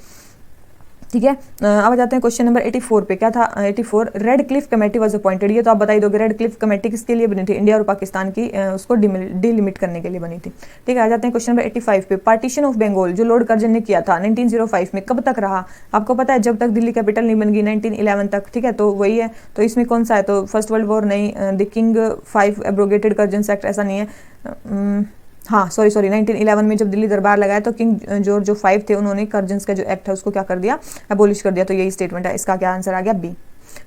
ठीक है। अब आ जाते हैं क्वेश्चन नंबर 84 पे। क्या था 84? Red Cliff committee was appointed. ये तो आप बता ही दोगे, रेड क्लिफ कमेटी किसके लिए बनी थी? इंडिया और पाकिस्तान की उसको डिलिमिट करने के लिए बनी थी। ठीक है। आ जाते हैं क्वेश्चन नंबर 85 पे। पार्टीशन ऑफ बंगाल जो लॉर्ड कर्जन ने किया था 1905 में, कब तक रहा? आपको पता है, जब तक दिल्ली कैपिटल नहीं बन गई, 1911 तक। ठीक है, तो वही है। तो इसमें कौन सा है? तो फर्स्ट वर्ल्ड वॉर नहीं, the king 5 abrogated Curzon act, ऐसा नहीं है। हाँ सॉरी 1911 में जब दिल्ली दरबार लगाया तो किंग जॉर्ज जो 5 थे उन्होंने कर्जन्स का जो एक्ट है उसको क्या कर दिया? एबोलिश कर दिया। तो यही स्टेटमेंट है, इसका क्या आंसर आ गया? बी।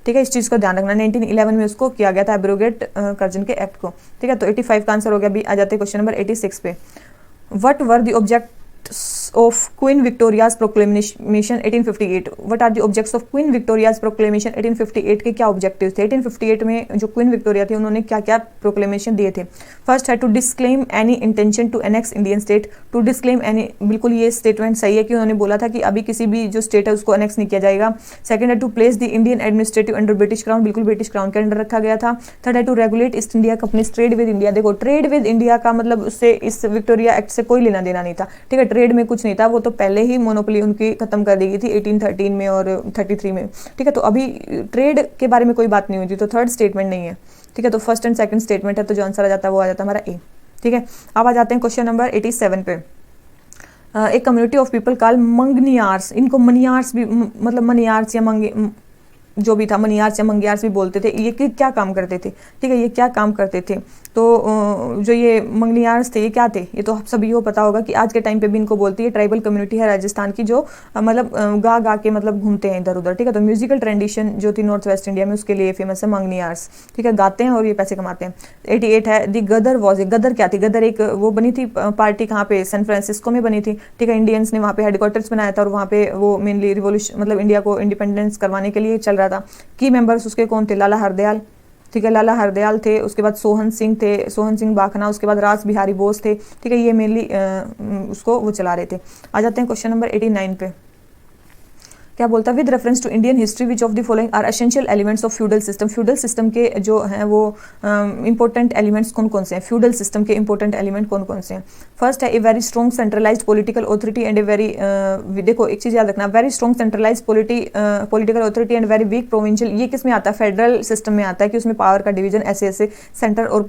ठीक है, इस चीज को ध्यान रखना, 1911 में उसको किया गया था एब्रोगेट कर्जन के एक्ट को। ठीक है, तो 85 का आंसर हो गया बी। आ जाते हैं क्वेश्चन नंबर 86 पे। What were the object of Queen Victoria's Proclamation 1858? What are the objects of Queen Victoria's Proclamation 1858 के क्या ऑब्जेक्टिव थे? 1858 में जो क्वीन विक्टोरिया थी उन्होंने क्या क्या प्रोक्लेमेशन दिए थे? फर्स्ट है to disclaim any intention to annex Indian state. To disclaim any, बिल्कुल ये स्टेटमेंट सही है कि उन्होंने बोला था कि अभी किसी भी जो स्टेट है उसको एनेक्स नहीं किया जाएगा। सेकंड है to place the Indian administrative under British crown, बिल्कुल ब्रिटिश क्राउन के अंडर रखा गया था। थर्ड है to regulate east India company's trade with India. देखो, ट्रेड विद इंडिया का मतलब उससे इस विक्टोरिया एक्ट से कोई लेना देना नहीं था। ठीक है, ट्रेड में कुछ नहीं था, वो तो पहले ही मोनोपोली उनकी खत्म कर दी गई थी 1813 में और 33 में। ठीक है, तो अभी ट्रेड के बारे में कोई बात नहीं हुई थी, तो थर्ड स्टेटमेंट नहीं है। ठीक है, तो फर्स्ट एंड सेकंड स्टेटमेंट है, तो जो आंसर आ जाता है वो आ जाता है हमारा ए। ठीक है, अब आ जाते हैं क्वेश्चन नंबर 87 पे। एक community of people call Manganiyars, इनको मनियार्स भी मतलब मनियार्स या जो भी था मनियार्स या मंगियार्स भी बोलते थे। ये क्या काम करते थे? ठीक है, ये क्या काम करते थे? तो जो ये मंगनियार्स थे ये क्या थे? ये तो आप सभी को पता होगा कि आज के टाइम पे भी इनको बोलती है, ट्राइबल कम्युनिटी है राजस्थान की जो मतलब गा गा के मतलब घूमते हैं इधर उधर। ठीक है, तो म्यूजिकल ट्रेडिशन जो थी नॉर्थ वेस्ट इंडिया में उसके लिए फेमस है मंगनियार्स। ठीक है, गाते हैं और ये पैसे कमाते हैं। 88 है दी गदर वॉज ए, गदर क्या थी? गदर एक वो बनी थी पार्टी, कहाँ पे? सैन फ्रांसिस्को में बनी थी। ठीक है, इंडियंस ने वहाँ पे हेडक्वार्टर्स बनाया था और वहाँ पे वो मेनली रिवोल्यूशन मतलब इंडिया को इंडिपेंडेंस करवाने के लिए चल रहा था। की मेंबर्स उसके कौन थे? लाला हरदयाल। ठीक है, लाला हरदयाल थे, उसके बाद सोहन सिंह थे, सोहन सिंह बाखना, उसके बाद रास बिहारी बोस थे। ठीक है, ये मेनली उसको वो चला रहे थे। आ जाते हैं क्वेश्चन नंबर 89 पे। क्या बोलता है? With reference to Indian history which of the following are essential elements of feudal system. Feudal system के जो हैं वो इंपॉर्टेंट एलिमेंट्स कौन कौन से हैं? फ्यूडल सिस्टम के इंपॉर्टेंट एलिमेंट कौन कौन से हैं? फर्स्ट है a very strong centralised political authority and a very देखो एक चीज याद रखना, very strong centralised political authority and very weak provincial. ये किस में आता है? फेडरल सिस्टम में आता है कि उसमें पावर का डिवीजन ऐसे ऐसे सेंटर और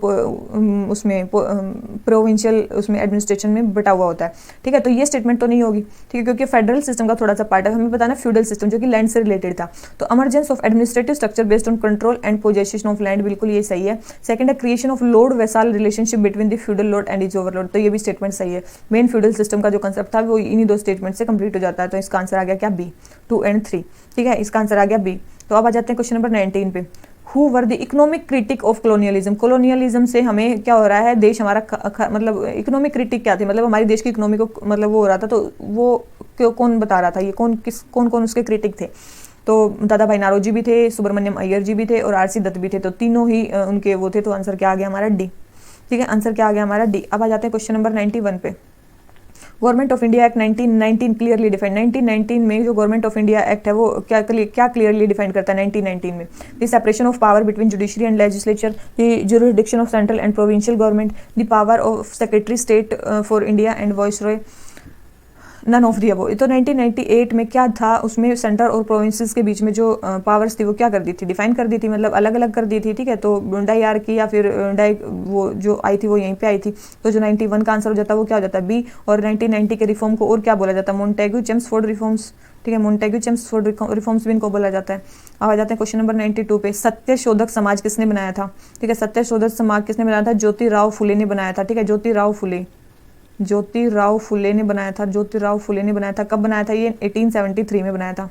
उसमें प्रोविंशियल उसमें एडमिनिस्ट्रेशन में बटा हुआ होता है। ठीक है, तो ये स्टेटमेंट तो नहीं होगी। ठीक है, क्योंकि फेडरल सिस्टम का थोड़ा सा पार्ट है। हमें बताना फ्यूडल सिस्टम जो कि लैंड से रिलेटेड था। तो emergence of administrative structure based on control and possession of land, बिल्कुल ये सही है। सेकंड है creation of lord vassal relationship between the feudal lord and is overlord, तो ये भी स्टेटमेंट सही है। मेन फ्यूडल सिस्टम का जो कंसेप्ट था वो इन्हीं दो स्टेटमेंट से कंप्लीट हो जाता है। तो इसका आंसर आ गया क्या? B, 2 and 3। ठीक है, इसका आंसर आ गया बी। तो अब आ जाते हैं क्वेश्चन नंबर 19 पे। Who were the economic critic of colonialism. Colonialism से हमें क्या हो रहा है? देश हमारा मतलब इकोनॉमिक क्रिटिक क्या थे? मतलब हमारी देश की इकोनॉमी को मतलब वो हो रहा था, तो वो कौन बता रहा था? ये कौन उसके क्रिटिक थे? तो दादा भाई नारोजी भी थे, सुब्रमण्यम अय्यर जी भी थे और आरसी दत्त भी थे। तो तीनों ही उनके वो थे। तो आंसर क्या आ गया हमारा? डी। ठीक है, आंसर क्या आ गया हमारा? डी। अब आ जाते हैं क्वेश्चन नंबर 91 पे। Government of India act 1919 clearly defined. 1919 में जो गवर्नमेंट ऑफ इंडिया एक्ट है वो क्या क्लियरली डिफाइन करता है? 1919 में the separation of power between judiciary and legislature, the jurisdiction of central and provincial government, the power of secretary state for India and viceroy, none of the above. तो 1998 में क्या था? उसमें सेंटर और प्रोविंसेस के बीच में जो पावर्स थी वो क्या कर दी थी? डिफाइन कर दी थी, मतलब अलग अलग कर दी थी। ठीक है, तो डाई की या फिर डाई वो जो आई थी वो यहीं पे आई थी। तो जो 91 का आंसर हो जाता है वो क्या हो जाता है? बी। और 1990 के रिफॉर्म को और क्या बोला जाता है? Montagu Chelmsford reforms. ठीक है, मोंटेग्यू चेम्सफोर्ड रिफॉर्म्स भी इनको बोला जाता है। अब आ जाते हैं क्वेश्चन नंबर 92 पे। सत्यशोधक समाज किसने बनाया था? ठीक है, सत्यशोधक समाज किसने बनाया था? ज्योतिराव फुले ने बनाया था। ठीक है, ज्योतिराव फुले ने बनाया था। ज्योतिराव फुले ने बनाया था। कब बनाया था? ये 1873 में बनाया था।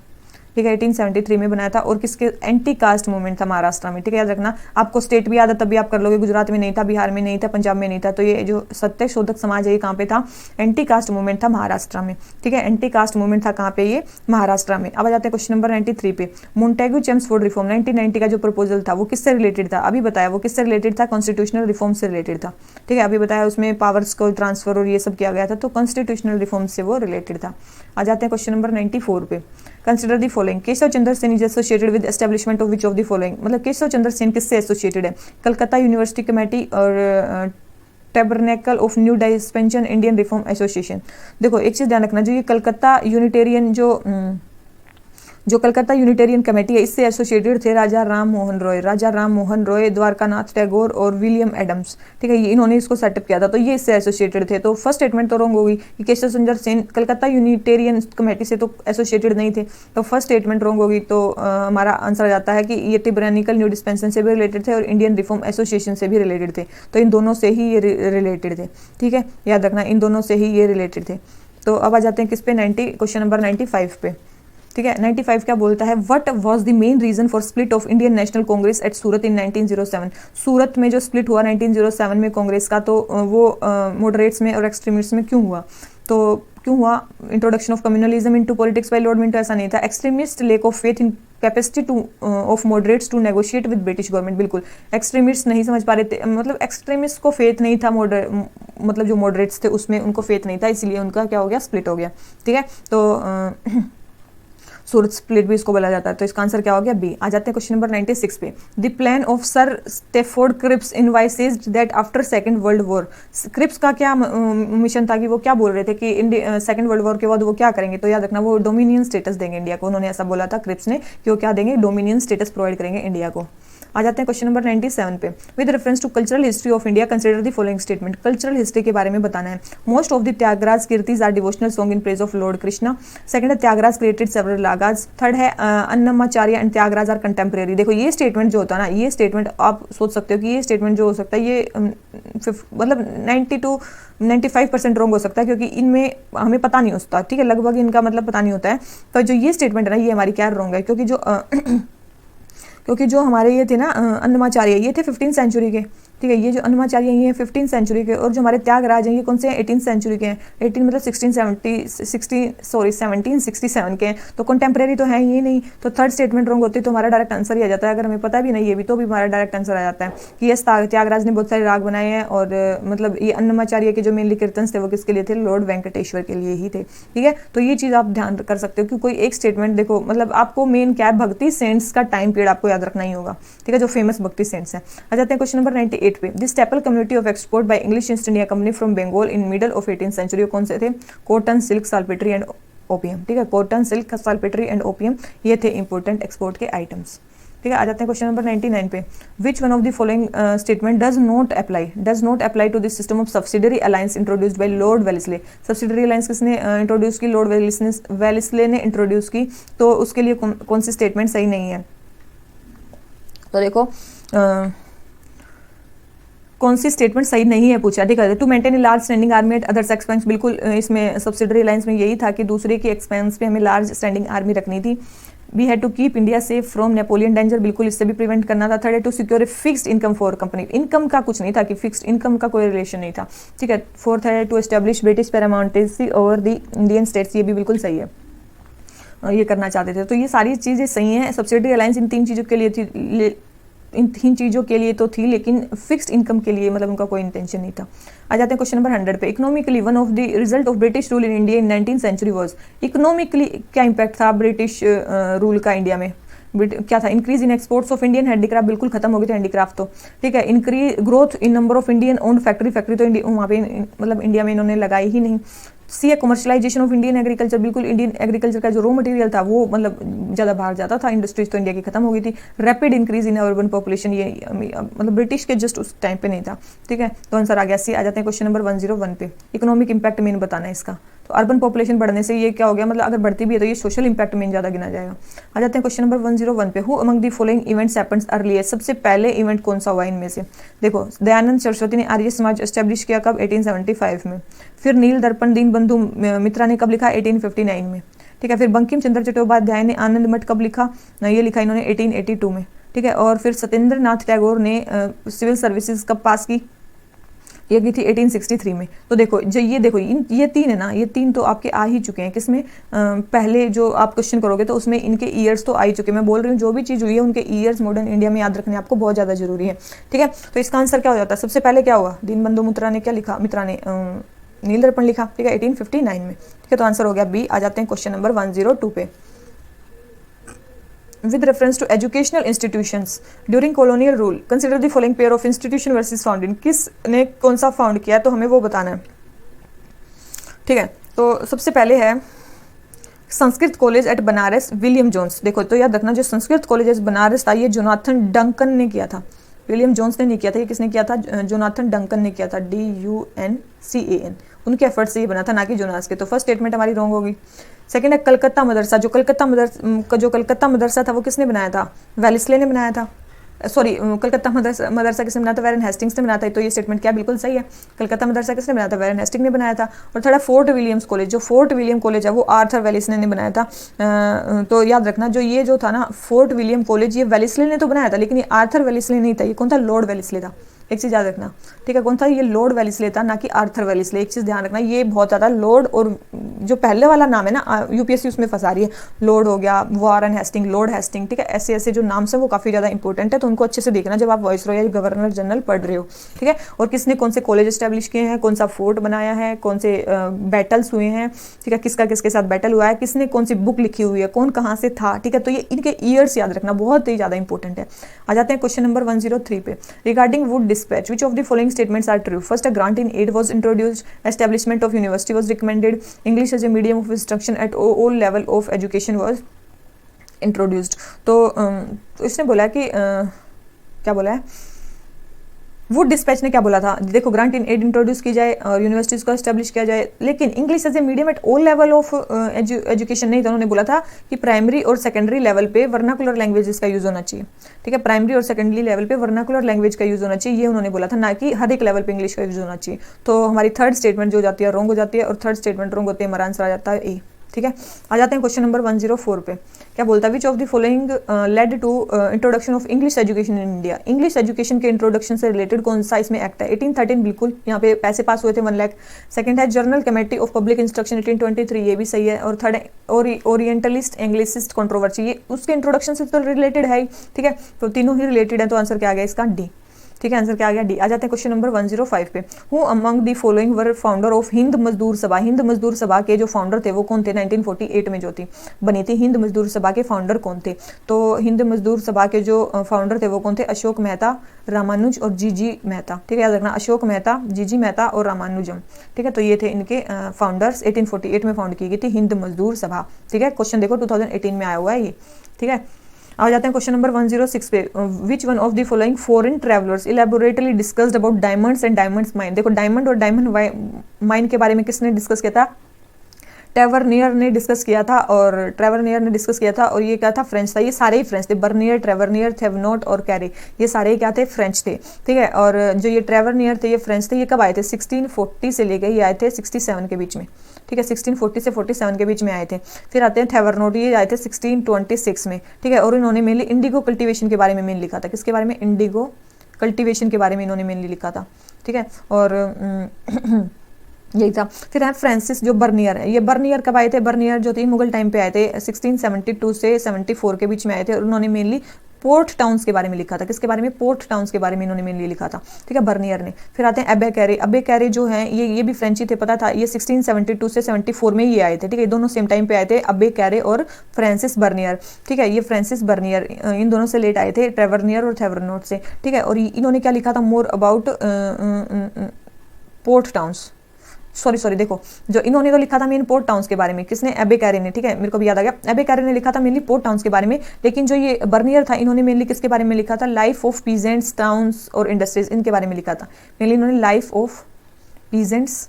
ठीक है, 1873 में बनाया था। और किसके? एंटी कास्ट मूवमेंट था महाराष्ट्र में। ठीक है, याद रखना। आपको स्टेट भी याद है तभी आप कर लोगे। गुजरात में नहीं था, बिहार में नहीं था, पंजाब में नहीं था। तो ये जो सत्यशोधक समाज है ये कहाँ पे था? एंटी कास्ट मूवमेंट था महाराष्ट्र में। ठीक है, एंटी कास्ट मूवमेंट था कहाँ पे? ये महाराष्ट्र में। अब आ जाते हैं क्वेश्चन नंबर 93 पे। मोंटेग्यू चेम्सफोर्ड रिफॉर्म 1990 का जो प्रपोजल था वो किससे रिलेटेड था? अभी बताया वो किससे रिलेटेड था? कॉन्स्टिट्यूशनल रिफॉर्म से रिलेटेड था। ठीक है, अभी बताया उसमें पावर्स को ट्रांसफर और ये सब किया गया था, तो कॉन्स्टिट्यूशनल रिफॉर्म से वो रिलेटेड था। आ जाते हैं क्वेश्चन नंबर 94 पे। Consider the following. Keshav Chandra Sen is associated with establishment of which of the following. मतलब केशव चंद्र सेन किससे एसोसिएटेड है? कलकत्ता यूनिवर्सिटी कमेटी और tabernacle of new dispensation Indian reform association. देखो एक चीज ध्यान रखना, जो ये कलकत्ता यूनिटेरियन जो जो कलकत्ता यूनिटेरियन कमेटी है इससे एसोसिएटेड थे राजा राम मोहन रॉय, द्वारकानाथ टैगोर और विलियम एडम्स। ठीक है, ये इन्होंने इसको सेटअप किया था, तो ये इससे एसोसिएटेड थे। तो फर्स्ट स्टेटमेंट तो रॉन्ग होगी कि केशव चंद्र सेन कलकत्ता यूनिटेरियन कमेटी से तो एसोसिएटेड नहीं थे, तो फर्स्ट स्टेटमेंट रॉन्ग होगी। तो हमारा आंसर आ जाता है कि ये टिब्रानिकल न्यू डिस्पेंसन से भी रिलेटेड थे और इंडियन रिफॉर्म एसोसिएशन से भी रिलेटेड थे, तो इन दोनों से ही ये रिलेटेड थे। ठीक है, याद रखना इन दोनों से ही ये रिलेटेड थे। तो अब आ जाते हैं किस पे, 90 क्वेश्चन नंबर 95 पे। ठीक है, 95 क्या बोलता है, what was the main reason for split of Indian National Congress at Surat in 1907। Surat में जो स्प्लिट हुआ 1907 में कांग्रेस का, तो वो मॉडरेट्स में और एक्सट्रीमिस्ट्स में क्यों हुआ? तो क्यों हुआ? Introduction of communalism into politics by lord Minto, ऐसा नहीं था। Extremist lack of faith in capacity to of moderates to negotiate with British government. बिल्कुल एक्सट्रीमिस्ट नहीं समझ पा रहे थे, मतलब एक्सट्रीमिस्ट को फेथ नहीं था, मतलब जो मॉडरेट्स थे उसमें उनको फेथ नहीं था, इसलिए उनका क्या हो गया, स्प्लिट हो गया। ठीक है, तो सूरत स्प्लिट भी इसको बोला जाता है, तो इसका आंसर क्या हो गया, बी। आ जाते हैं क्वेश्चन नंबर 96 पे। The plan of sir Stafford Cripps envisages that after second world war. Cripps का क्या मिशन था कि वो क्या बोल रहे थे कि सेकंड वर्ल्ड वॉर के बाद वो क्या करेंगे? तो याद रखना वो डोमिनियन स्टेटस देंगे इंडिया को। उन्होंने ऐसा बोला था क्रिप्स ने कि वो क्या देंगे, डोमिनियन स्टेटस प्रोवाइड करेंगे इंडिया को। आ जाते हैं क्वेश्चन नंबर 97 पे। With reference to cultural history of India consider the following statement. Cultural history के बारे में बताना है। Most of the Tyagaraja kritis are devotional song in praise of lord Krishna. Second है Tyagaraja created several ragas. Third है Annamacharya and Tyagaraja are contemporary. देखो ये स्टेटमेंट जो होता है ना, ये स्टेटमेंट आप सोच सकते हो कि ये स्टेटमेंट जो हो सकता है ये मतलब 90 to 95% रॉन्ग हो सकता है, क्योंकि इनमें हमें पता नहीं होता। ठीक है, लगभग इनका मतलब पता नहीं होता है। तो जो ये स्टेटमेंट है ना, ये हमारी क्या रॉन्ग है, क्योंकि जो हमारे ये थे ना अन्नमाचार्य, ये थे 15th सेंचुरी के। ठीक है, ये जो अन्नमाचार्य ये हैं 15th सेंचुरी के, और जो हमारे त्यागराज हैं ये कौन से हैं, 18th सेंचुरी के हैं। 18 मतलब 1767 के हैं, तो कंटेम्प्रेरी तो है ये नहीं। तो थर्ड स्टेटमेंट रॉन्ग होती है, तो हमारा डायरेक्ट आंसर ही आ जाता है। अगर हमें पता भी नहीं है भी, तो भी हमारा डायरेक्ट आंसर आ जाता है कि यस त्यागराज ने बहुत सारे राग बनाए हैं, और मतलब ये अन्नमाचार्य के जो मेनली कीर्तन थे वो किसके लिए थे, लॉर्ड वेंकटेश्वर के लिए ही थे। ठीक है, तो ये चीज़ आप ध्यान कर सकते हो कि कोई एक स्टेटमेंट देखो, मतलब आपको मेन क्या है, भक्ति सेंट्स का टाइम पीरियड आपको याद रखना ही होगा। ठीक है, जो फेमस भक्ति सेंट्स हैं। आ जाते हैं क्वेश्चन नंबर 98 पे। This staple commodity of export by English East India Company from Bengal in middle of 18th century. कौन से थे? Cotton, silk, saltpetre and opium. ठीक है, cotton, silk, saltpetre and opium ये थे इंपोर्टेंट एक्सपोर्ट के आइटम्स। ठीक है, आ जाते हैं क्वेश्चन नंबर 99 पे। Which one of the following statement does not apply to this system of subsidiary alliance introduced by lord Wellesley. Subsidiary alliance किसने इंट्रोड्यूस की? लॉर्ड वेलेस्ले ने इंट्रोड्यूस की, तो उसके लिए कौन सी स्टेटमेंट सही नहीं है? तो देखो कौन सी स्टेटमेंट सही नहीं है पूछा। ठीक है, to maintain a large standing army at others expense. बिल्कुल इसमें सब्सिडरी अलायंस में यही था कि दूसरे के एक्सपेंस पे हमें लार्ज स्टैंडिंग आर्मी रखनी थी। We had to keep India safe from Napoleon danger. बिल्कुल इससे भी प्रिवेंट करना था। थर्ड है to secure a fixed income for company. Income का कुछ नहीं था कि फिक्स्ड इनकम का कोई रिलेशन नहीं था। ठीक है, फोर्थ है to establish British paramountcy over the Indian states. ये भी बिल्कुल सही है, ये करना चाहते थे। तो ये सारी चीज़ें सही हैं। सब्सिडरी अलायंस इन तीन चीज़ों के लिए थी, इन तीन चीज़ों के लिए तो थी, लेकिन फिक्स्ड इनकम के लिए मतलब उनका कोई इंटेंशन नहीं था। आ जाते हैं क्वेश्चन नंबर 100 पे। Economically one of the result of British rule in India in 19th century was. Economically क्या इंपैक्ट था ब्रिटिश रूल का इंडिया में? क्या था? Increase in exports of Indian handicraft. बिल्कुल खत्म हो गए थे हैंडीक्राफ्ट तो। ठीक है, increase growth in number of Indian owned factory तो वहाँ पे मतलब इंडिया में इन्होंने लगाई ही नहीं। सी है कमर्शलाइजेशन ऑफ इंडियन एग्रीकल्चर। बिल्कुल इंडियन एग्रीकल्चर का जो रॉ मटेरियल था वो मतलब ज़्यादा बाहर जाता था, इंडस्ट्रीज तो इंडिया की खत्म हो गई थी। Rapid increase in urban population, ये मतलब ब्रिटिश के जस्ट उस टाइम पे नहीं था। ठीक है, तो आंसर आ गया सी। आ जाते हैं क्वेश्चन नंबर 101 पे। इकोनॉमिक इंपैक्ट मेन बताना है इसका। तो अर्बन पॉपुलेशन बढ़ने से ये क्या हो गया, मतलब अगर बढ़ती भी है तो ये सोशल इंपैक्ट मेन ज़्यादा गिना जाएगा। आ जाते हैं क्वेश्चन नंबर 101 पे। Who among the following events happens earliest. सबसे पहले इवेंट कौन सा हुआ इनमें से? देखो, दयानंद सरस्वती ने आर्य समाज एस्टेब्लिश किया कब? 1875 में। फिर नील दर्पण दीनबंधु मित्रा ने कब लिखा? 1859 में। ठीक है, फिर बंकिम चंद्र चट्टोपाध्याय ने आनंद मठ कब लिखा? ये लिखा इन्होंने 1882 में। ठीक है, और फिर सत्येंद्र नाथ टैगोर ने सिविल सर्विसेज कब पास की? ये की थी 1863 में। तो देखो जो ये देखो ये तीन है ना, ये तीन तो आपके आ ही चुके हैं। किसमें? पहले जो आप क्वेश्चन करोगे तो उसमें इनके ईयर्स तो आ ही चुके हैं। मैं बोल रही हूँ जो भी चीज़ हुई है उनके ईयर्स मॉडर्न इंडिया में याद रखने आपको बहुत ज़्यादा जरूरी है। ठीक है, तो इसका आंसर क्या हो जाता है? सबसे पहले क्या हुआ? दीनबंधु मित्रा ने क्या लिखा? मित्रा ने नील दर्पण लिखा। ठीक है, 1859 में। ठीक है, तो आंसर हो गया बी। आ जाते हैं क्वेश्चन नंबर 102 पे। With reference to educational institutions during colonial rule, consider the following pair of institution versus found in। किसने कौन सा फाउंड किया तो हमें वो बताना है। ठीक है, तो सबसे पहले है Sanskrit college at Banaras William Jones. देखो तो याद रखना, जो संस्कृत कॉलेज एट बनारस था ये जोनाथन डंकन ने किया था, विलियम जोन्स ने नहीं किया था। ये किसने किया था? जोनाथन डंकन ने किया था, DUNCAN। उनके एफर्ट से ये बना था, ना कि जोनास के। तो फर्स्ट स्टेटमेंट हमारी रॉन्ग होगी। सेकंड है कलकत्ता मदरसा। जो कलकत्ता मदरसा था वो किसने बनाया था? वेलेस्ले ने बनाया था। सॉरी, कलकत्ता मदरसा किसने बनाया था? वैरन हेस्टिंग्स ने बनाया था। तो ये स्टेटमेंट क्या बिल्कुल सही है। कलकत्ता मदरसा किसने बनाया था? वैरन हेस्टिंग ने बनाया था। और थर्ड फोर्ट विलियम्स कॉलेज। जो फोर्ट विलियम कॉलेज है वो आर्थर वेलेस्ले ने बनाया था। तो याद रखना, जो था ना फोर्ट विलियम कॉलेज, ये वेलेस्ले ने तो बनाया था, लेकिन ये आर्थर वेलेस्ले नहीं था। ये कौन था? लॉर्ड वेलेस्ले था। एक चीज़ याद रखना, ठीक है, कौन था? ये लॉर्ड वेलेस्ले था, ना कि आर्थर वेलेस्ले। एक चीज़ ध्यान रखना, ये बहुत ज़्यादा लॉर्ड और जो पहले वाला नाम है ना, यूपीएससी उसमें फंसा रही है। लॉर्ड हो गया, वारन हेस्टिंग, लॉर्ड हेस्टिंग, ठीक है, ऐसे ऐसे जो नाम है वो काफ़ी ज़्यादा इंपॉर्टेंट है, तो उनको अच्छे से देखना जब आप वाइसरॉय या गवर्नर जनरल पढ़ रहे हो, ठीक है। और किसने कौन से कॉलेज स्टैब्लिश किए हैं, कौन सा फोर्ट बनाया है, कौन से बैटल्स हुए हैं, ठीक है, किसका किसके साथ बैटल हुआ है, किसने कौन सी बुक लिखी हुई है, कौन कहाँ से था, ठीक है। तो ये इनके ईयर्स याद रखना बहुत ही ज़्यादा इंपॉर्टेंट है। आ जाते हैं क्वेश्चन नंबर 103 पे। Regarding Wood dispatch which of the following statements are true? First, a grant in aid was introduced. Establishment of university was recommended. English as a medium of instruction at all level of education was introduced. तो इसने बोला कि क्या बोला है? वुड डिस्पैच ने क्या बोला था? देखो, ग्रांट इन एड इंट्रोड्यूस की जाए और यूनिवर्सिटीज को एस्टेब्लिश किया जाए, लेकिन English as a medium at all level of education नहीं था। उन्होंने बोला था कि प्राइमरी और सेकेंडरी लेवल पे वर्नाकुलर लैंग्वेजेस का यूज होना चाहिए, ठीक है, प्राइमरी और सेकेंडरी लेवल पे वर्नाकुलर लैंग्वेज का यूज होना चाहिए, ये उन्होंने बोला था, ना कि हर एक लेवल पे इंग्लिश का यूज होना चाहिए। तो हमारी थर्ड स्टेटमेंट जो जाती है रॉन्ग हो जाती है, और थर्ड स्टेटमेंट रॉन्ग होती है, हमारा आंसर आ जाता है ए, ठीक है। आ जाते हैं क्वेश्चन नंबर 104 पे। क्या बोलता है? Which of the following led to introduction of English education in India? English education के इंट्रोडक्शन से रिलेटेड कौन सा इसमें एक्ट है? 1813 बिल्कुल, यहाँ पे पैसे पास हुए थे 1 लाख। सेकंड है journal committee of public instruction 1823, ये भी सही है। और थर्ड है ओरिएंटलिस्ट एंग्लिसिस्ट कंट्रोवर्सी, ये उसके इंट्रोडक्शन से तो रिलेटेड है ही, ठीक है। तो तीनों ही रिलेटेड है, तो आंसर क्या आ गया इसका? डी, ठीक है, आंसर क्या आ गया? डी। आ जाते हैं क्वेश्चन नंबर 105 पे। Who among the following were founder of Hind मजदूर सभा? हिंद मजदूर सभा के जो फाउंडर थे वो कौन थे? 1948 में जो थी बनी थी, हिंद मजदूर सभा के फाउंडर कौन थे? तो हिंद मजदूर सभा के जो फाउंडर थे वो कौन थे? अशोक मेहता, रामानुज और जीजी मेहता, ठीक है, याद रखना, अशोक मेहता, जीजी मेहता और रामानुजम, ठीक है। तो ये थे इनके फाउंडर्स। 1848 में फाउंड की गई थी हिंद मजदूर सभा, ठीक है। क्वेश्चन देखो 2018 में आया हुआ है ये, ठीक है। आ जाते हैं क्वेश्चन नंबर 106 पे। Which one of the following foreign travellers elaborately discussed about diamonds and diamonds mine? देखो, डायमंड और डायमंड माइन के बारे में किसने डिस्कस किया था? ट्रेवरनियर ने डिस्कस किया था, और ये क्या था? फ्रेंच था। ये सारे ही फ्रेंच थे, बर्नियर, ट्रेवरनियर, थेवनोट और कैरे, ये सारे क्या थे? फ्रेंच थे, ठीक है। और जो ये ट्रेवरनियर थे ये फ्रेंच थे। ये कब आए थे? 1640 से लेकर ये आए थे 67 के बीच में, ठीक है, 1640 से 47 के बीच में आए थे। फिर आते हैं थेवरनोट, ये आए थे 1626 में, ठीक है। और इन्होंने मेनली इंडिगो कल्टीवेशन के बारे में मेन लिखा था। किसके बारे में? इंडिगो कल्टीवेशन के बारे में इन्होंने मेनली लिखा था, ठीक है। और यही था। फिर है फ्रांसिस जो बर्नियर है। ये बर्नियर कब आए थे? बर्नियर जो थे मुगल टाइम पे आए थे, 1672 से 74 के बीच में आए थे, और उन्होंने मेनली पोर्ट टाउन्स के बारे में लिखा था। किसके बारे में? पोर्ट टाउन्स के बारे में इन्होंने मेनली लिखा था, ठीक है, बर्नियर ने। फिर आते हैं अबे कैरे। अबे कैरे जो हैं ये भी फ्रेंची थे, पता था। ये 1672 से 74 में ये आए थे, ठीक है, दोनों सेम टाइम पे आए थे, अबे कैरे और फ्रांसिस बर्नियर, ठीक है। ये फ्रांसिस बर्नियर इन दोनों से लेट आए थे, ट्रेवरनियर और थेवरनोट से, ठीक है। और इन्होंने क्या लिखा था? More about port towns, sorry देखो, जो इन्होंने तो लिखा था मेन पोर्ट टाउन्स के बारे में। किसने? एबे कैरे ने, ठीक है, मेरे को भी याद आ गया। एबे कैरे ने लिखा था मेनली पोर्ट टाउन्स के बारे में, लेकिन जो ये बर्नियर था इन्होंने मेनली किसके बारे में लिखा था? लाइफ ऑफ पीजेंट्स, टाउन्स और इंडस्ट्रीज, इनके बारे में लिखा था। मेनली इन्होंने life of peasants,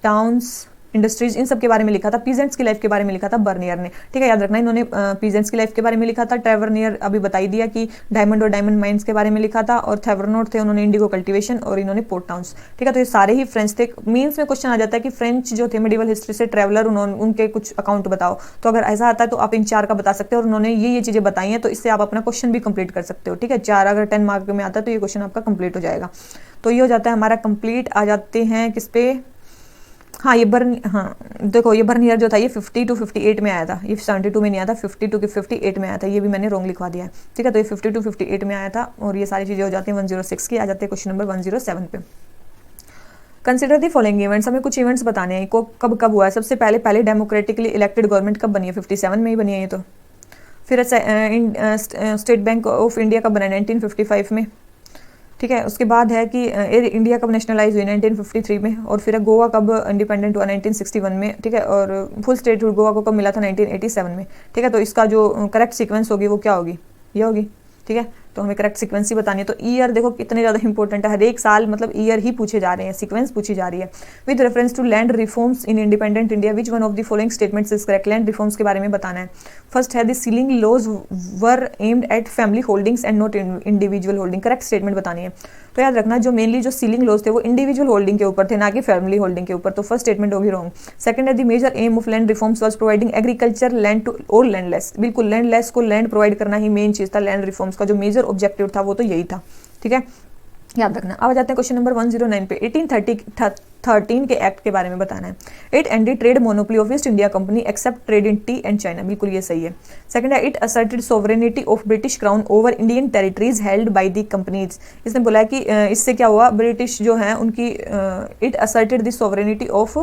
towns, industries, इन सब के बारे में लिखा था। पीजेंट्स की लाइफ के बारे में लिखा था बर्नियर ने, ठीक है, याद रखना। इन्होंने पीजेंट्स की लाइफ के बारे में लिखा था। ट्रेवरनियर अभी बता ही दिया कि डायमंड और डायमंड माइंस के बारे में लिखा था, और थेवरनोट थे, उन्होंने इंडिगो कल्टीवेशन, और इन्होंने पोर्ट टाउन्स, ठीक है। तो ये सारे ही फ्रेंच थे। मीन्स में क्वेश्चन आ जाता है कि फ्रेंच जो थे मेडिवल हिस्ट्री से ट्रेवलर, उनके कुछ अकाउंट बताओ। तो अगर ऐसा आता है तो आप इन 4 का बता सकते हो, और उन्होंने ये चीजें बताई हैं, तो इससे आप अपना क्वेश्चन भी कंप्लीट कर सकते हो, ठीक है। 4 अगर 10 मार्क में आता है तो ये क्वेश्चन आपका कंप्लीट हो जाएगा। तो ये हो जाता है हमारा कंप्लीट। आ जाते हैं किस पे? हाँ, देखो, ये बर्नियर जो था ये 50 to 58 में आया था, ये 72 में नहीं आया था, 52 के 58 में आया था। ये भी मैंने रॉन्ग लिखवा दिया है, ठीक है। तो ये 50 to 58 में आया था, और ये सारी चीज़ें हो जाती हैं 106 की। आ जाते हैं क्वेश्चन नंबर 107 पे। कंसिडर दी फॉलोइंग इवेंट्स, हमें कुछ इवेंट्स बताने हैं को कब हुआ है। सबसे पहले डेमोक्रेटिकली इलेक्टेड गवर्नमेंट कब बनी है? 57 में ही बनी है ये तो। फिर स्टेट बैंक ऑफ इंडिया कब बना है? 1955 में। ठीक है। उसके बाद है कि एयर इंडिया कब नेशनलाइज हुई 1953 में, और फिर गोवा कब इंडिपेंडेंट हुआ 1961 में, ठीक है। और फुल स्टेटहुड गोवा को कब मिला था 1987 में, ठीक है। तो इसका जो करेक्ट सीक्वेंस होगी वो क्या होगी, ये होगी, ठीक है। तो हमें करेक्ट सीक्वेंस ही बतानी है। तो ईयर देखो कितने ज़्यादा इंपॉर्टेंट है, हर एक साल मतलब ईयर ही पूछे जा रहे हैं, सीक्वेंस पूछी जा रही है। With reference to land reforms in independent India which one of the following statements is correct. Land reforms के बारे में बताना है। फर्स्ट है the ceiling laws were aimed at family holdings and not individual holding. Correct statement बतानी है। तो याद रखना जो मेनली जो सीलिंग लॉज थे वो इंडिविजुअल होल्डिंग के ऊपर थे, ना कि फैमिली होल्डिंग के ऊपर। तो फर्स्ट स्टेटमेंट होगी रॉन्ग। सेकंड है the major aim of land reforms was providing agriculture land to और लैंडलेस। बिल्कुल लैंडलेस को लैंड प्रोवाइड करना ही मेन चीज था। लैंड रिफॉर्म्स का जो मेजर ऑब्जेक्टिव था वो तो यही था, ठीक है, याद रखना। अब आ जाते हैं क्वेश्चन नंबर 109 पे। 1813 के एक्ट के बारे में बताना है। It ended trade monopoly of east India company except trade in tea and China. बिल्कुल ये सही है। सेकंड है it asserted sovereignty of British crown over Indian territories held by the companies. इसने बोला है कि इससे क्या हुआ, ब्रिटिश जो है उनकी it asserted the sovereignty of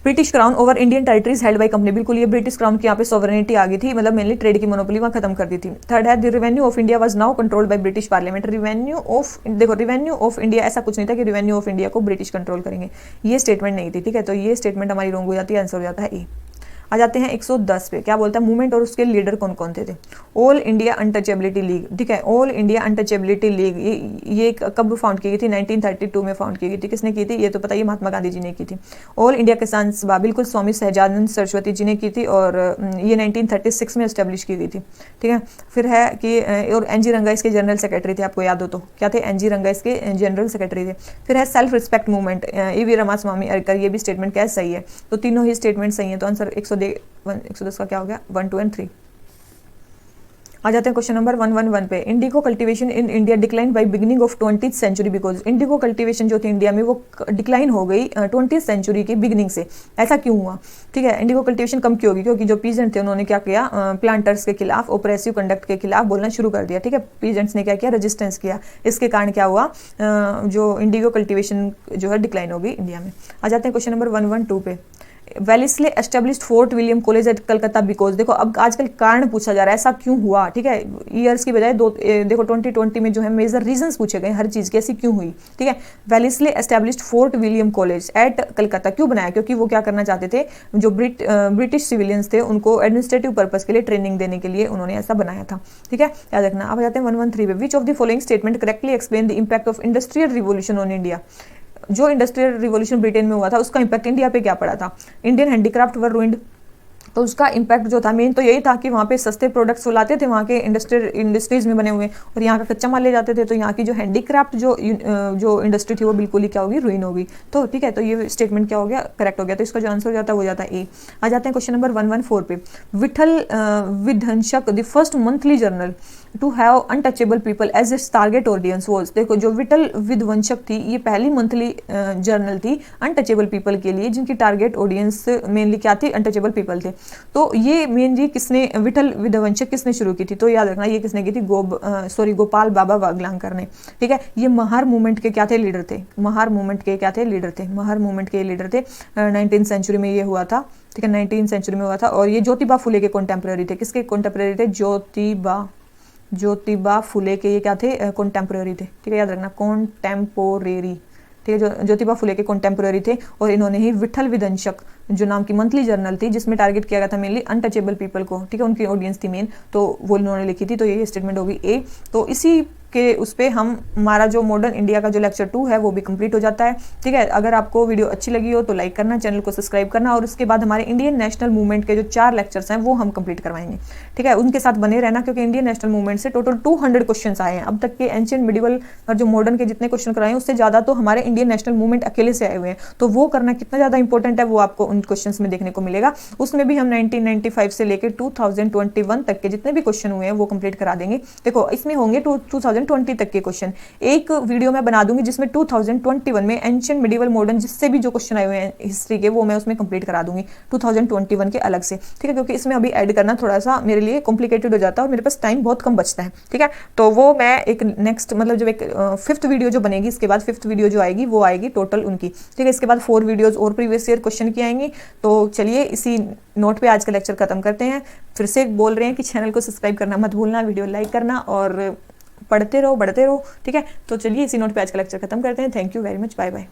British crown over Indian territories held by company. बिल्कुल ये ब्रिटिश क्राउन की यहाँ पे सोवरेनिटी आ गई थी, मतलब मेनली ट्रेड की मोनोपोली वहाँ खत्म कर दी थी। थर्ड है the revenue of India was now controlled by British parliament. Revenue of, देखो रेवेन्यू ऑफ इंडिया ऐसा कुछ नहीं था कि रेवेन्यू ऑफ इंडिया को ब्रिटिश कंट्रोल करेंगे, ये स्टेटमेंट नहीं थी, ठीक है। तो ये स्टेटमेंट हमारी रॉन्ग हो जाती है, आंसर हो जाता है ए। आ जाते हैं 110 पे। क्या बोलता है, मूवमेंट और उसके लीडर कौन कौन थे। ऑल इंडिया अनटचेबिलिटी लीग, ठीक है। ऑल इंडिया अनटचेबिलिटी लीग ये कब फाउंड की गई थी, 1932 में फाउंड की गई थी। किसने की थी, ये तो पता ही, महात्मा गांधी जी ने की थी। ऑल इंडिया किसान सभा, बिल्कुल स्वामी सहजानंद सरस्वती जी ने की थी, और ये 1936 में एस्टेब्लिश की गई थी, ठीक है। फिर है कि और एन जी रंगा इसके जनरल सेक्रेटरी थे, आपको याद हो तो क्या थे, एन जी रंगा इसके जनरल सेक्रेटरी थे। फिर है सेल्फ रिस्पेक्ट मूवमेंट, ये भी रामास्वामी अयरकर, ये भी स्टेटमेंट क्या सही है। तो तीनों ही स्टेटमेंट सही है। तो आंसर 110 का क्या हो गया, 1, 2 एंड 3। आ जाते हैं क्वेश्चन नंबर 111 पे। Indigo cultivation in India decline by beginning of 20th century because. Indigo cultivation जो थी इंडिया में वो डिक्लाइन हो गई 20th सेंचुरी की बिगिनिंग से। ऐसा क्यों हुआ, ठीक है। इंडिगो कल्टीवेशन कम क्यों होगी, क्योंकि जो पीजेंट थे उन्होंने क्या किया, प्लांटर्स के खिलाफ, ओप्रेसिव कंडक्ट के खिलाफ बोलना शुरू कर दिया, ठीक है। पीजेंट्स ने क्या किया, रेजिस्टेंस किया। इसके कारण क्या हुआ, जो इंडिगो कल्टीवेशन जो है डिक्लाइन हो गई इंडिया में। आ जाते हैं क्वेश्चन नंबर 112 पे। Wellesley established fort William college eight Calcutta because. देखो अब आजकल कारण पूछा जा रहा है, ऐसा क्यों हुआ, ठीक है। ईयर्स की बजाय देखो 2020 में जो है मेजर रीजंस पूछे गए हर चीज की, ऐसी क्यों हुई, ठीक है। Wellesley established fort William college eight Calcutta क्यों बनाया, क्योंकि वो क्या करना चाहते थे, जो ब्रिटिश सिविलियंस थे उनको एडमिनिस्ट्रेटिव पर्पज के लिए ट्रेनिंग देने के लिए उन्होंने ऐसा बनाया था, ठीक है, याद रखना। अब जाते हैं 113 पे। विच of the following statement correctly explain the impact of industrial revolution on India. जो इंडस्ट्रियल रिवॉल्यूशन ब्रिटेन में हुआ था उसका इंपैक्ट इंडिया पे क्या पड़ा था। इंडियन हैंडीक्राफ्ट वर रूइंड, तो उसका इम्पैक्ट जो था मेन तो यही था कि वहाँ पे सस्ते प्रोडक्ट्स वो लाते थे वहाँ के इंडस्ट्रीज में बने हुए, और यहाँ का कच्चा माल ले जाते थे, तो यहाँ की जो हैंडीक्राफ्ट जो इंडस्ट्री थी वो बिल्कुल ही क्या होगी, रुइन होगी। तो ठीक है, तो ये स्टेटमेंट क्या हो गया, करेक्ट हो गया। तो इसका जो आंसर हो जाता है वो जाता है ए। आ जाते हैं क्वेश्चन नंबर 114 पे। Vithal Vidhwansak the first monthly journal to have untouchable people as its target audience was. देखो जो विठल विध्वंसक थी ये पहली मंथली जर्नल थी अनटचेबल पीपल के लिए, जिनकी टारगेट ऑडियंस मेनली क्या थी, अनटचेबल पीपल थे। तो ये मेनली किसने, विठल विध्वंसक किसने शुरू की थी, तो याद रखना ये किसने की थी, गोपाल बाबा वागलांकर ने, ठीक है। ये महार मूवमेंट के क्या थे, लीडर थे। महार मूवमेंट के क्या थे, लीडर थे। महार मूवमेंट के लीडर थे। 19th सेंचुरी में ये हुआ था, ठीक है, 19th सेंचुरी में हुआ था। और ये ज्योतिबा फुले के कॉन्टेम्पररी थे। किसके कॉन्टेम्पररी थे, ज्योतिबा फुले के ये क्या थे, कॉन्टेम्पररी थे, ठीक है, याद रखना, कॉन्टेम्पोरेरी, ठीक है। जो ज्योतिबा फुले के कॉन्टेम्पररी थे, और इन्होंने ही विठल विध्वंसक जो नाम की मंथली जर्नल थी जिसमें टारगेट किया गया था मेनली अनटचेबल पीपल को, ठीक है, उनकी ऑडियंस थी मेन, तो वो इन्होंने लिखी थी। तो ये स्टेटमेंट होगी ए। तो इसी के उस पर हमारा जो मॉडर्न इंडिया का जो लेक्चर 2 है वो भी कंप्लीट हो जाता है, ठीक है। अगर आपको वीडियो अच्छी लगी हो तो लाइक करना, चैनल को सब्सक्राइब करना, और उसके बाद हमारे इंडियन नेशनल मूवमेंट के जो 4 लेक्चर्स हैं वो हम कंप्लीट करवाएंगे, ठीक है। उनके साथ बने रहना, क्योंकि इंडियन नेशनल मूवमेंट से टोटल 200 क्वेश्चन आए हैं अब तक के। एंशिएंट मिडिवल और जो मॉडर्न के जितने क्वेश्चन कराए हैं उससे ज़्यादा तो हमारे इंडियन नेशनल मूवमेंट अकेले से आए हुए हैं। तो वो करना कितना ज़्यादा इंपॉर्टेंट है वो आपको उन क्वेश्चन में देखने को मिलेगा। उसमें भी हम 1995 से लेकर 2021 तक के जितने भी क्वेश्चन हुए हैं वो कंप्लीट करा देंगे। देखो इसमें होंगे 2020 तक के क्वेश्चन। एक वीडियो मैं बना दूंगी जिसमें 2021 में एंशिएंट मिडिवल मॉडर्न जिससे भी जो क्वेश्चन आए हुए हैं हिस्ट्री के वो मैं उसमें कंप्लीट करा दूंगी 2021 के अलग से, ठीक है, क्योंकि इसमें अभी ऐड करना थोड़ा सा मेरे लिए कॉम्प्लिकेटेड हो जाता है और मेरे पास टाइम बहुत कम बचता है, ठीक है। तो वो मैं एक नेक्स्ट मतलब जब एक 5th वीडियो जो बनेगी इसके बाद 5th वीडियो जो आएगी वो आएगी टोटल उनकी, ठीक है। इसके बाद 4 वीडियोज और प्रीवियस ईयर क्वेश्चन की आएंगी। तो चलिए इसी नोट पे आज का लेक्चर खत्म करते हैं। फिर से बोल रहे हैं कि चैनल को सब्सक्राइब करना मत भूलना, वीडियो लाइक करना, और पढ़ते रहो, बढ़ते रहो, ठीक है। तो चलिए इसी नोट पे आज का लेक्चर खत्म करते हैं। Thank you very much, bye bye.